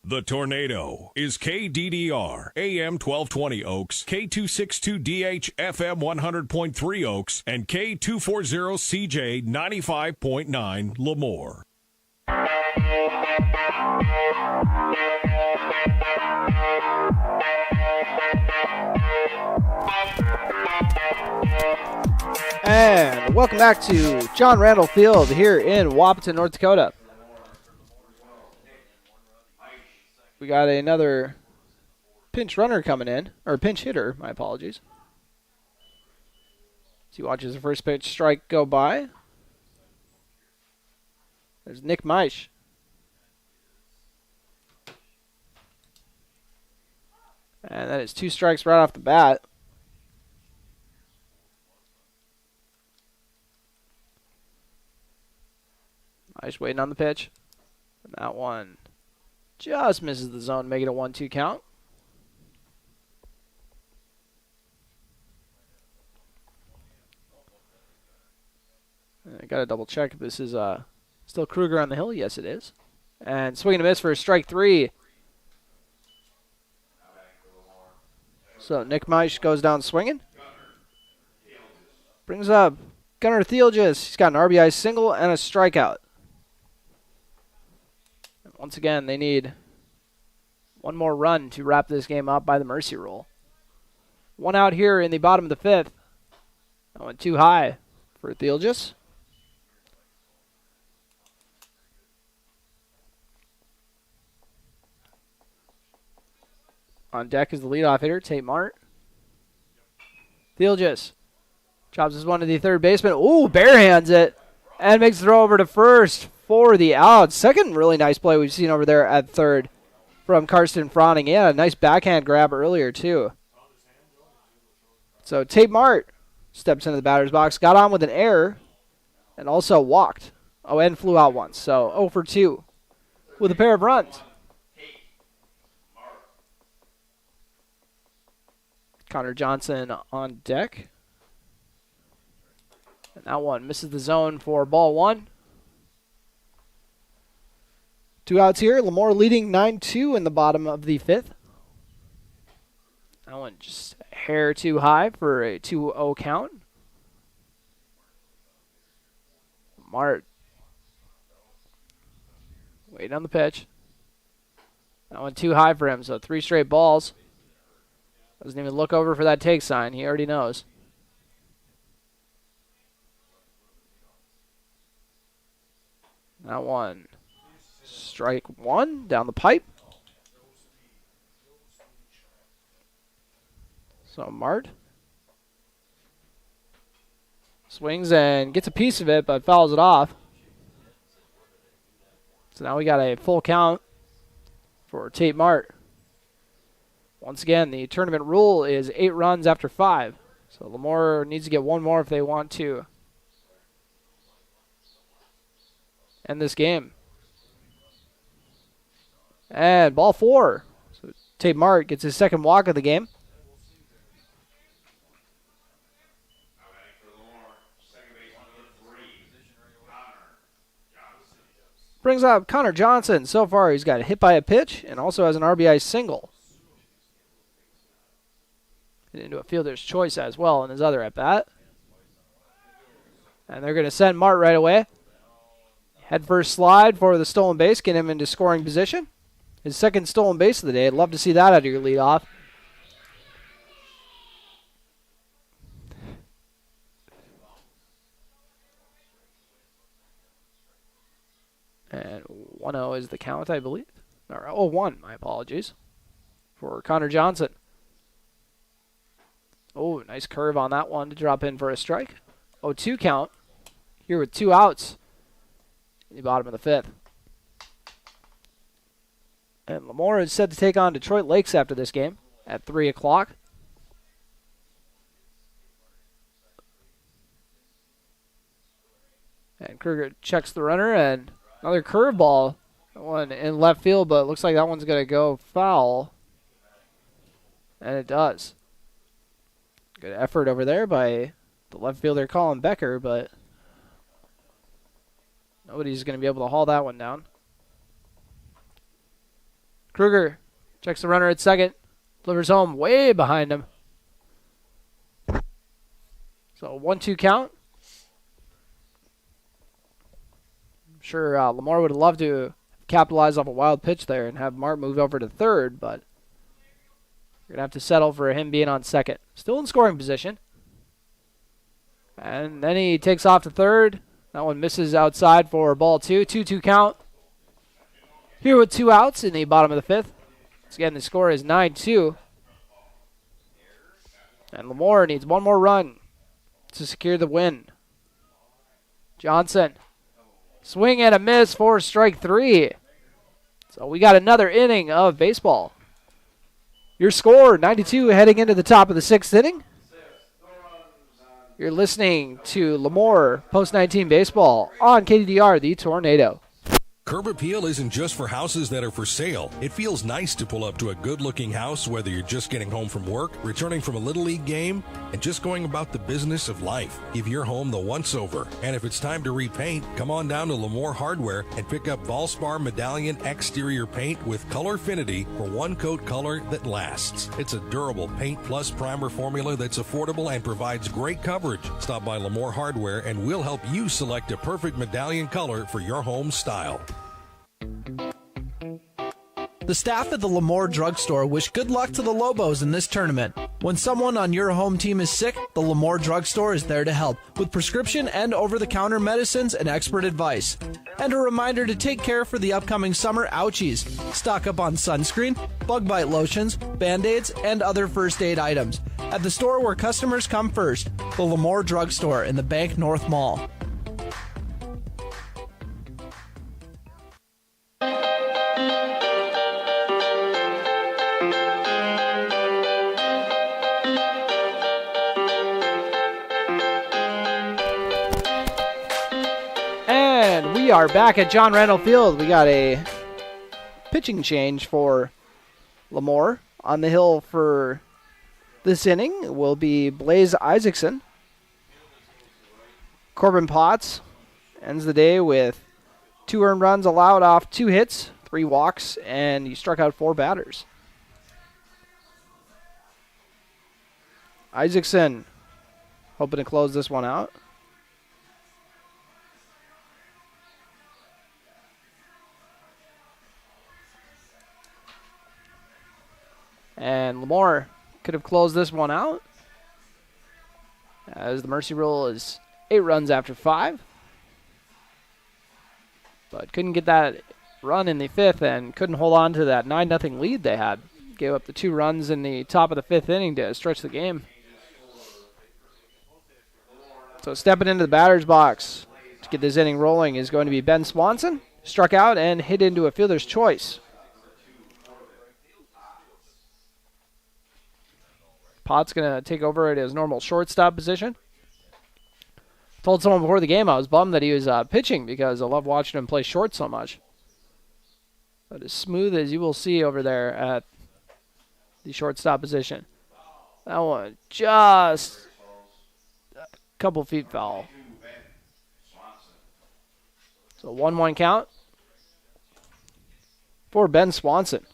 The Tornado is KDDR, AM 1220 Oaks, K262DH, FM 100.3 Oaks, and K240CJ 95.9 LaMoure. And welcome back to John Randall Field here in Wahpeton, North Dakota. We got another pinch runner coming in, or pinch hitter, my apologies. As he watches the first pitch strike go by. There's Nick Meisch. And that is 2 strikes right off the bat. Meisch waiting on the pitch. And that one just misses the zone, making a 1-2 count. I got to double check if this is still Kruger on the hill. Yes, it is. And swing and a miss for strike 3. So Nick Meisch goes down swinging. Brings up Gunnar Thielges. He's got an RBI single and a strikeout. Once again, they need one more run to wrap this game up by the mercy rule. 1 out here in the bottom of the 5th. That went too high for Thielges. On deck is the leadoff hitter, Tate Mart. Thielges chops his one to the third baseman. Ooh, barehands it. And makes the throw over to first for the out. Second really nice play we've seen over there at third from Karsten Froning. He had a nice backhand grab earlier, too. So Tate Mart steps into the batter's box, got on with an error, and also walked. Oh, and flew out once. So 0 for 2 with a pair of runs. Connor Johnson on deck. And that one misses the zone for ball 1. 2 outs here. LaMoure leading 9-2 in the bottom of the 5th. That one just a hair too high for a 2-0 count. Mart waiting on the pitch. That one too high for him, so 3 straight balls. Doesn't even look over for that take sign. He already knows. That one. Strike 1 down the pipe. So Mart swings and gets a piece of it, but fouls it off. So now we got a full count for Tate Mart. Once again, the tournament rule is 8 runs after 5. So LaMoure needs to get 1 more if they want to end this game. And ball 4. So Tate Mart gets his second walk of the game. Brings up Connor Johnson. So far, he's got hit by a pitch and also has an RBI single. Into a fielder's choice as well in his other at-bat. And they're going to send Mart right away. Head first slide for the stolen base, get him into scoring position. His second stolen base of the day. I'd love to see that out of your leadoff. And 1-0 is the count, I believe. Or 0-1, my apologies, for Connor Johnson. Oh, nice curve on that one to drop in for a strike. 0-2 count here with 2 outs in the bottom of the 5th. And LaMoure is set to take on Detroit Lakes after this game. at 3 o'clock. And Kruger checks the runner, and another curveball. That one in left field, but it looks like that one's going to go foul. And it does. Good effort over there by the left fielder, Colin Becker, but nobody's going to be able to haul that one down. Kruger checks the runner at second. Delivers home way behind him. So 1-2 count. I'm sure LaMoure would have loved to capitalize off a wild pitch there and have Mart move over to third, but you're going to have to settle for him being on second. Still in scoring position. And then he takes off to third. That one misses outside for ball 2. 2-2 count. Here with 2 outs in the bottom of the 5th. Once again, the score is 9-2. And LaMoure needs one more run to secure the win. Johnson. Swing and a miss for strike 3. So we got another inning of baseball. Your score, 92, heading into the top of the 6th inning. You're listening to LaMoure Post-19 Baseball on KDDR, the Tornado. Curb Appeal isn't just for houses that are for sale. It feels nice to pull up to a good-looking house, whether you're just getting home from work, returning from a Little League game, and just going about the business of life. Give your home the once-over. And if it's time to repaint, come on down to LaMoure Hardware and pick up Valspar Medallion exterior paint with Colorfinity for one-coat color that lasts. It's a durable paint plus primer formula that's affordable and provides great coverage. Stop by LaMoure Hardware and we'll help you select a perfect medallion color for your home style. The staff at the LaMoure Drugstore wish good luck to the Lobos in this tournament. When someone on your home team is sick, the LaMoure Drugstore is there to help with prescription and over-the-counter medicines and expert advice. And a reminder to take care for the upcoming summer ouchies. Stock up on sunscreen, bug bite lotions, Band-Aids, and other first aid items at the store where customers come first, the LaMoure Drugstore in the Bank North Mall. We are back at John Randall Field. We got a pitching change for LaMoure. On the hill for this inning will be Blaze Isaacson. Corbin Potts ends the day with 2 earned runs allowed off 2 hits, 3 walks, and he struck out 4 batters. Isaacson hoping to close this one out. And LaMoure could have closed this one out, as the mercy rule is 8 runs after 5. But couldn't get that run in the 5th and couldn't hold on to that 9-0 lead they had. Gave up the 2 runs in the top of the 5th inning to stretch the game. So stepping into the batter's box to get this inning rolling is going to be Ben Swanson. Struck out and hit into a fielder's choice. Potts going to take over at his normal shortstop position. Told someone before the game I was bummed that he was pitching because I love watching him play short so much. But as smooth as you will see over there at the shortstop position. That one just a couple feet foul. So 1-1 count for Ben Swanson.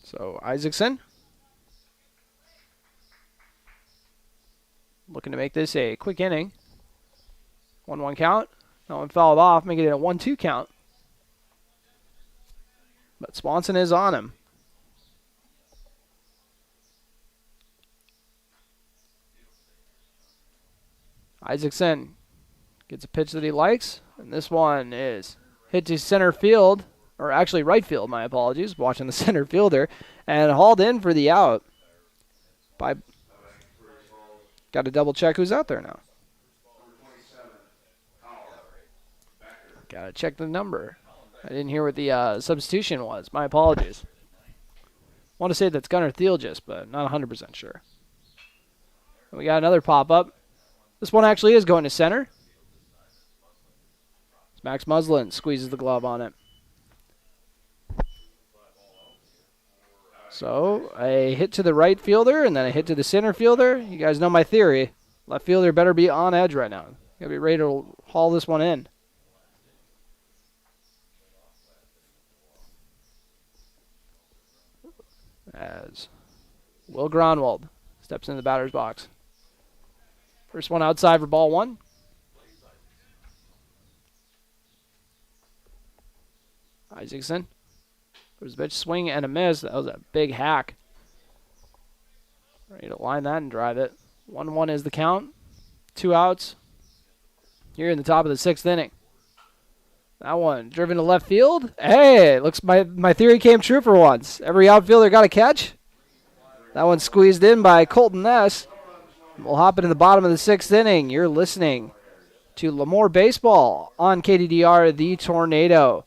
So Isaacson looking to make this a quick inning. 1-1 count. That one fouled off, making it a 1-2 count. But Swanson is on him. Isaacson gets a pitch that he likes, and this one is hit to center field. Or actually right field, my apologies, watching the center fielder, and hauled in for the out. Got to double check who's out there now. Gotta check the number. I didn't hear what the substitution was. My apologies. Want to say that's Gunnar Thielgis, but not 100% sure. And we got another pop-up. This one actually is going to center. Max Muslin squeezes the glove on it. So, a hit to the right fielder and then a hit to the center fielder. You guys know my theory. Left fielder better be on edge right now. Gotta be ready to haul this one in. As Will Gronwald steps into the batter's box. First one outside for ball one. Isaacson. There's a pitch, swing and a miss. That was a big hack. Ready to line that and drive it. 1-1 is the count. 2 outs. Here in the top of the 6th inning. That one driven to left field. Hey, looks my theory came true for once. Every outfielder got a catch. That one squeezed in by Colton Ness. We'll hop into the bottom of the 6th inning. You're listening to LaMoure Baseball on KDDR, the Tornado.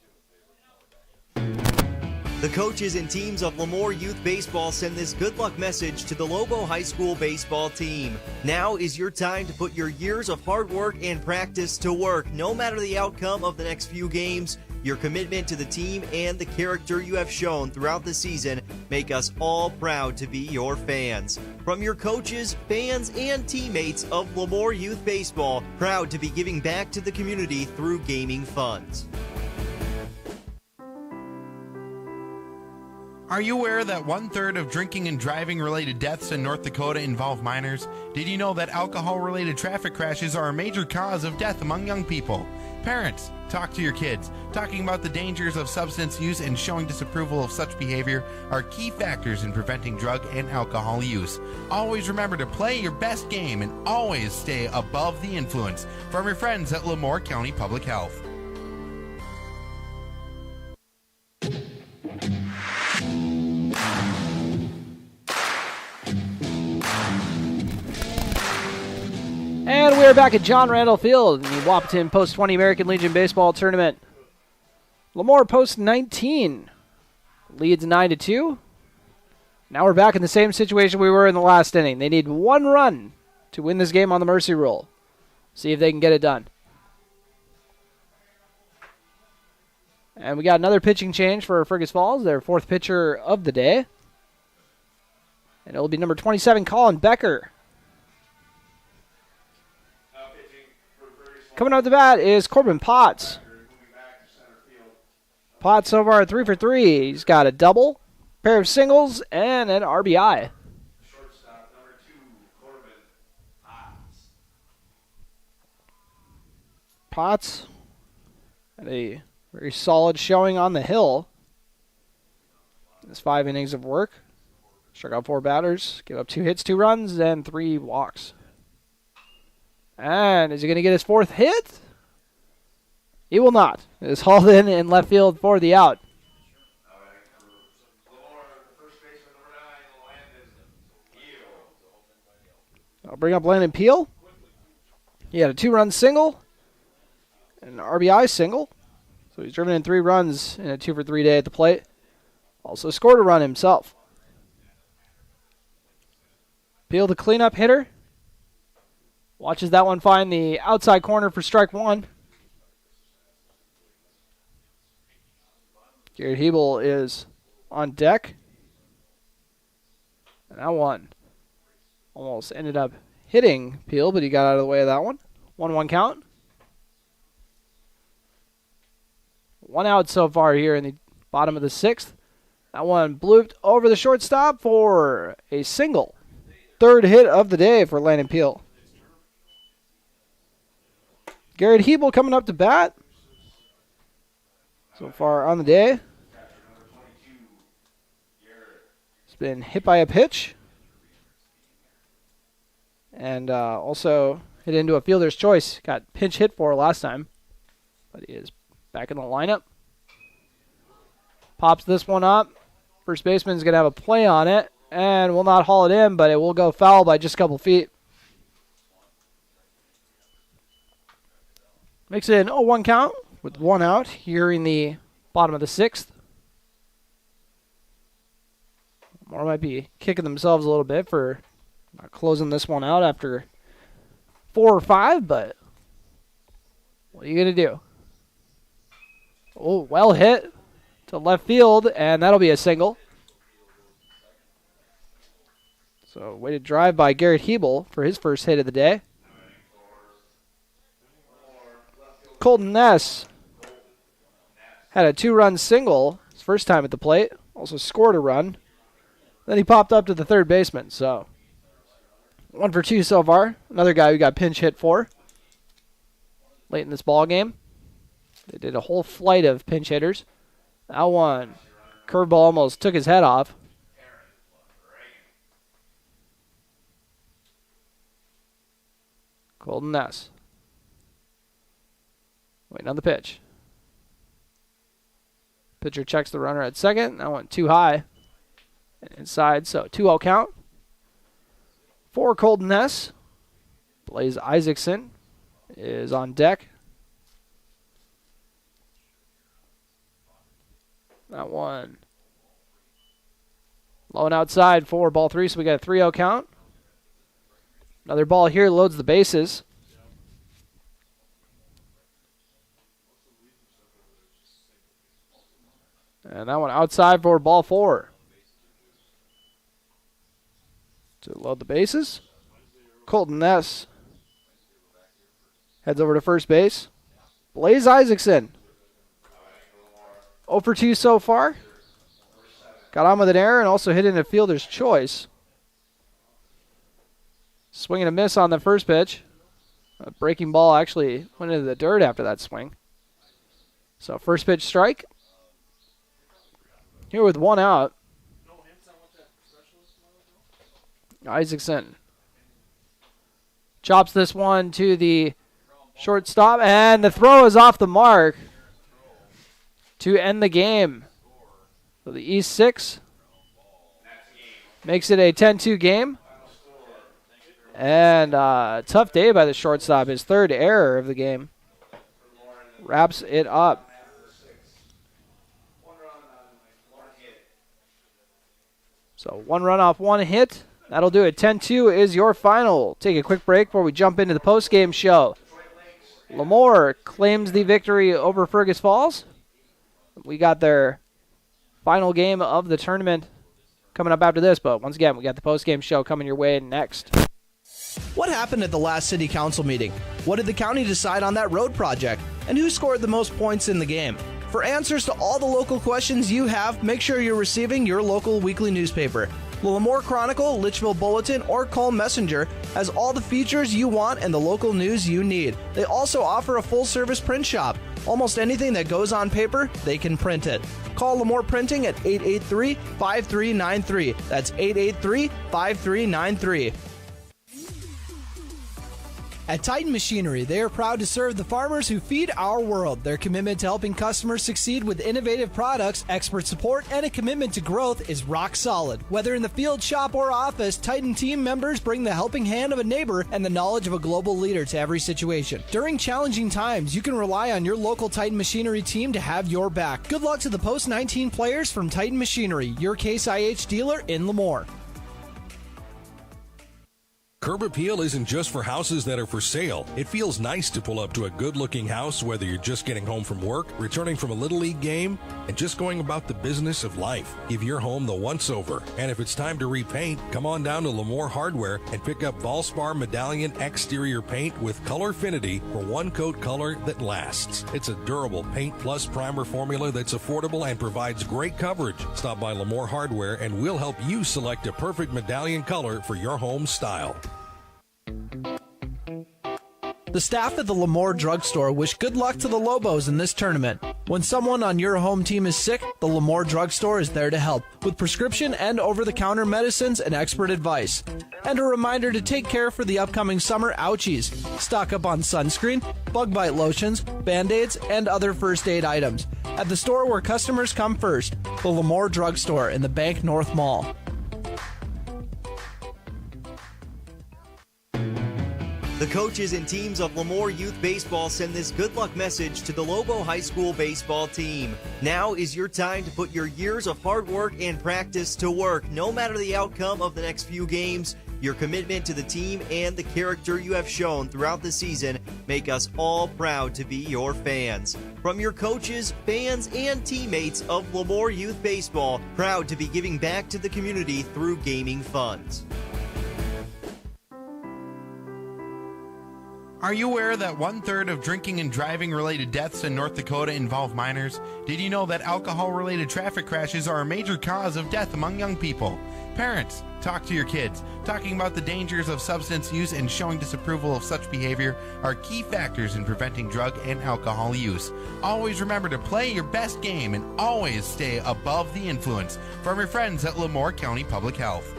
The coaches and teams of LaMoure Youth Baseball send this good luck message to the Lobo High School baseball team. Now is your time to put your years of hard work and practice to work. No matter the outcome of the next few games, your commitment to the team and the character you have shown throughout the season make us all proud to be your fans. From your coaches, fans, and teammates of LaMoure Youth Baseball, proud to be giving back to the community through gaming funds. Are you aware that 1/3 of drinking and driving related deaths in North Dakota involve minors? Did you know that alcohol related traffic crashes are a major cause of death among young people? Parents, talk to your kids. Talking about the dangers of substance use and showing disapproval of such behavior are key factors in preventing drug and alcohol use. Always remember to play your best game and always stay above the influence. From your friends at LaMoure County Public Health. And we're back at John Randall Field in the Wahpeton Post-20 American Legion Baseball Tournament. LaMoure Post-19 leads 9-2. Now we're back in the same situation we were in the last inning. They need 1 run to win this game on the mercy rule. See if they can get it done. And we got another pitching change for Fergus Falls, their 4th pitcher of the day. And it'll be number 27, Colin Becker. Coming out the bat is Corbin Potts. Potts so far 3 for 3. He's got a double, pair of singles, and an RBI. Potts had a very solid showing on the hill. His 5 innings of work. Struck out 4 batters, gave up 2 hits, 2 runs, and 3 walks. And is he going to get his 4th hit? He will not. It is hauled in left field for the out. I'll bring up Landon Peel. He had a 2-run single and an RBI single. So he's driven in 3 runs in a 2 for 3 day at the plate. Also scored a run himself. Peel, the cleanup hitter. Watches that one find the outside corner for strike 1. Garrett Hebel is on deck. And that one almost ended up hitting Peel, but he got out of the way of that one. 1-1 count. 1 out so far here in the bottom of the 6th. That one blooped over the shortstop for a single. 3rd hit of the day for Landon Peel. Garrett Hebel coming up to bat. So far on the day. He's been hit by a pitch. And also hit into a fielder's choice. Got pinch hit for last time. But he is back in the lineup. Pops this one up. First baseman's going to have a play on it. And will not haul it in, but it will go foul by just a couple feet. Makes it an 0-1 count. with one out here in the bottom of the sixth. LaMoure might be kicking themselves a little bit for not closing this one out after 4 or 5, but what are you going to do? Oh, well hit to left field, and that'll be a single. So, way to drive by Garrett Hebel for his first hit of the day. Colton Ness had a 2-run single his first time at the plate. Also scored a run. Then he popped up to the third baseman. So 1 for 2 so far. Another guy who got pinch hit for late in this ball game. They did a whole flight of pinch hitters. That one, curveball almost took his head off. Colton Ness. Waiting on the pitch. Pitcher checks the runner at second. That went too high. And inside, so 2-0 count. For Colton Ness. Blaze Isaacson is on deck. That one low and outside for ball 3, so we got a 3-0 count. Another ball here loads the bases. And that one outside for ball 4. To load the bases. Colton Ness heads over to first base. Blaze Isaacson. 0 for 2 so far. Got on with an error and also hit in a fielder's choice. Swing and a miss on the first pitch. A breaking ball actually went into the dirt after that swing. So first pitch strike. Here with one out. Isaacson chops this one to the shortstop, and the throw is off the mark to end the game. So the East 6 makes it a 10-2 game. And tough day by the shortstop. His third error of the game wraps it up. So 1 run off 1 hit. That'll do it. 10-2 is your final. Take a quick break before we jump into the post-game show. LaMoure claims the victory over Fergus Falls. We got their final game of the tournament coming up after this, but once again, we got the post-game show coming your way next. What happened at the last city council meeting? What did the county decide on that road project? And who scored the most points in the game? For answers to all the local questions you have, make sure you're receiving your local weekly newspaper. The LaMoure Chronicle, Litchfield Bulletin, or Call Messenger has all the features you want and the local news you need. They also offer a full-service print shop. Almost anything that goes on paper, they can print it. Call LaMoure Printing at 883-5393. That's 883-5393. At Titan Machinery, they are proud to serve the farmers who feed our world. Their commitment to helping customers succeed with innovative products, expert support, and a commitment to growth is rock solid. Whether in the field, shop, or office, Titan team members bring the helping hand of a neighbor and the knowledge of a global leader to every situation. During challenging times, you can rely on your local Titan Machinery team to have your back. Good luck to the post-19 players from Titan Machinery, your Case IH dealer in LaMoure. Curb Appeal isn't just for houses that are for sale. It feels nice to pull up to a good-looking house, whether you're just getting home from work, returning from a Little League game, and just going about the business of life. Give your home the once-over. And if it's time to repaint, come on down to LaMoure Hardware and pick up Valspar Medallion exterior paint with Colorfinity for one-coat color that lasts. It's a durable paint plus primer formula that's affordable and provides great coverage. Stop by LaMoure Hardware and we'll help you select a perfect medallion color for your home style. The staff at the LaMoure Drugstore wish good luck to the Lobos in this tournament. When someone on your home team is sick, the LaMoure Drugstore is there to help with prescription and over-the-counter medicines and expert advice. And a reminder to take care for the upcoming summer ouchies. Stock up on sunscreen, bug bite lotions, Band-Aids, and other first aid items at the store where customers come first, the LaMoure Drugstore in the Bank North Mall. The coaches and teams of LaMoure Youth Baseball send this good luck message to the Lobo High School baseball team. Now is your time to put your years of hard work and practice to work. No matter the outcome of the next few games, your commitment to the team and the character you have shown throughout the season make us all proud to be your fans. From your coaches, fans, and teammates of LaMoure Youth Baseball, proud to be giving back to the community through gaming funds. Are you aware that 1/3 of drinking and driving related deaths in North Dakota involve minors? Did you know that alcohol related traffic crashes are a major cause of death among young people? Parents, talk to your kids. Talking about the dangers of substance use and showing disapproval of such behavior are key factors in preventing drug and alcohol use. Always remember to play your best game and always stay above the influence. From your friends at LaMoure County Public Health.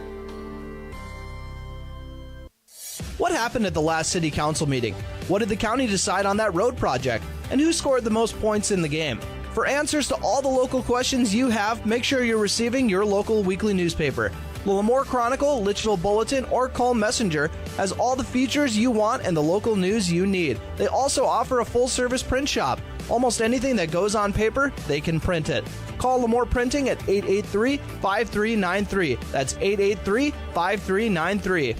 What happened at the last city council meeting? What did the county decide on that road project? And who scored the most points in the game? For answers to all the local questions you have, make sure you're receiving your local weekly newspaper. The LaMoure Chronicle, Litchfield Bulletin, or Call Messenger has all the features you want and the local news you need. They also offer a full-service print shop. Almost anything that goes on paper, they can print it. Call LaMoure Printing at 883-5393. That's 883-5393.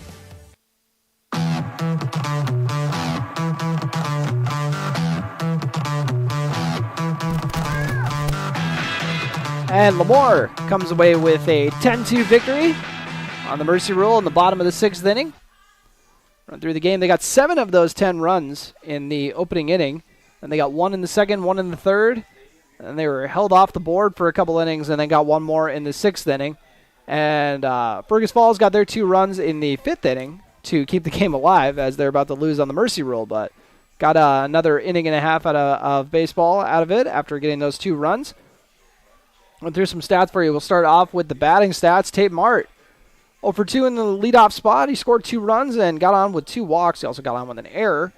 And LaMoure comes away with a 10-2 victory on the Mercy Rule in the bottom of the 6th inning. Run through the game, they got 7 of those 10 runs in the opening inning. And they got 1 in the 2nd, 1 in the 3rd. And they were held off the board for a couple innings and then got 1 more in the 6th inning. And Fergus Falls got their 2 runs in the 5th inning to keep the game alive as they're about to lose on the Mercy Rule. But got another inning and a half out of baseball out of it after getting those 2 runs. Went through some stats for you. We'll start off with the batting stats. Tate Mart, 0 for 2 in the leadoff spot. He scored 2 runs and got on with 2 walks. He also got on with an error.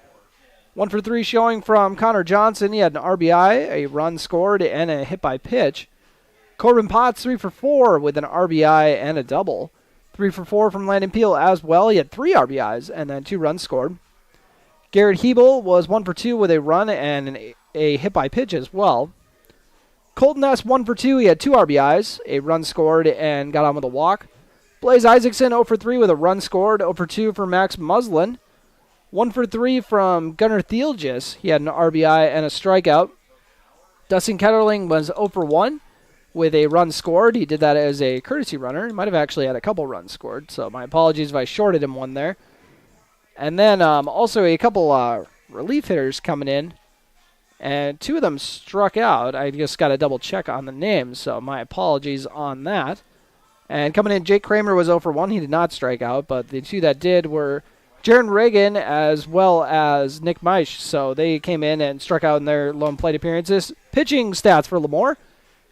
1 for 3 showing from Connor Johnson. He had an RBI, a run scored, and a hit by pitch. Corbin Potts, 3 for 4 with an RBI and a double. 3 for 4 from Landon Peel as well. He had 3 RBIs and then 2 runs scored. Garrett Hebel was 1 for 2 with a run and a hit by pitch as well. Colton Ness, 1 for 2. He had 2 RBIs, a run scored, and got on with a walk. Blaze Isaacson, 0 for 3 with a run scored. 0 for 2 for Max Muslin. 1 for 3 from Gunnar Thielgis. He had an RBI and a strikeout. Dustin Ketterling was 0 for 1 with a run scored. He did that as a courtesy runner. He might have actually had a couple runs scored, so my apologies if I shorted him one there. And then also a couple relief hitters coming in. And 2 of them struck out. I just got to double check on the names, so my apologies on that. And coming in, Jake Kramer was 0 for 1. He did not strike out, but the 2 that did were Jaron Reagan as well as Nick Meisch. So they came in and struck out in their lone plate appearances. Pitching stats for LaMoure.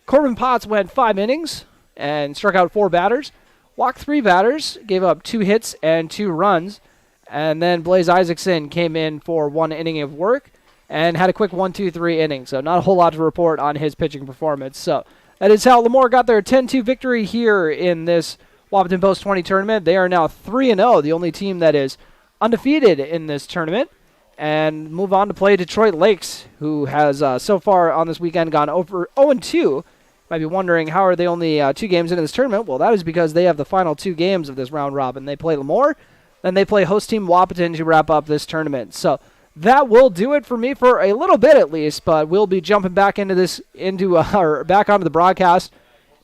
Corbin Potts went 5 innings and struck out 4 batters. Walked 3 batters, gave up 2 hits and 2 runs. And then Blaze Isaacson came in for 1 inning of work and had a quick 1-2-3 inning. So not a whole lot to report on his pitching performance. So that is how LaMoure got their 10-2 victory here in this Wahpeton Post 20 tournament. They are now 3-0, the only team that is undefeated in this tournament. And move on to play Detroit Lakes, who has so far on this weekend gone over 0-2. Might be wondering, how are they only 2 games into this tournament? Well, that is because they have the final 2 games of this round robin. They play LaMoure, then they play host team Wahpeton to wrap up this tournament. So that will do it for me for a little bit at least, but we'll be jumping back into back onto the broadcast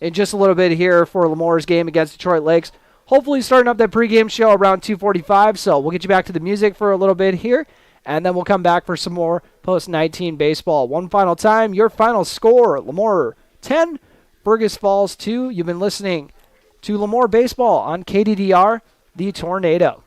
in just a little bit here for LaMoure's game against Detroit Lakes. Hopefully starting up that pregame show around 2:45, so we'll get you back to the music for a little bit here, and then we'll come back for some more post-19 baseball. One final time, your final score, LaMoure 10, Fergus Falls 2. You've been listening to LaMoure Baseball on KDDR, The Tornado.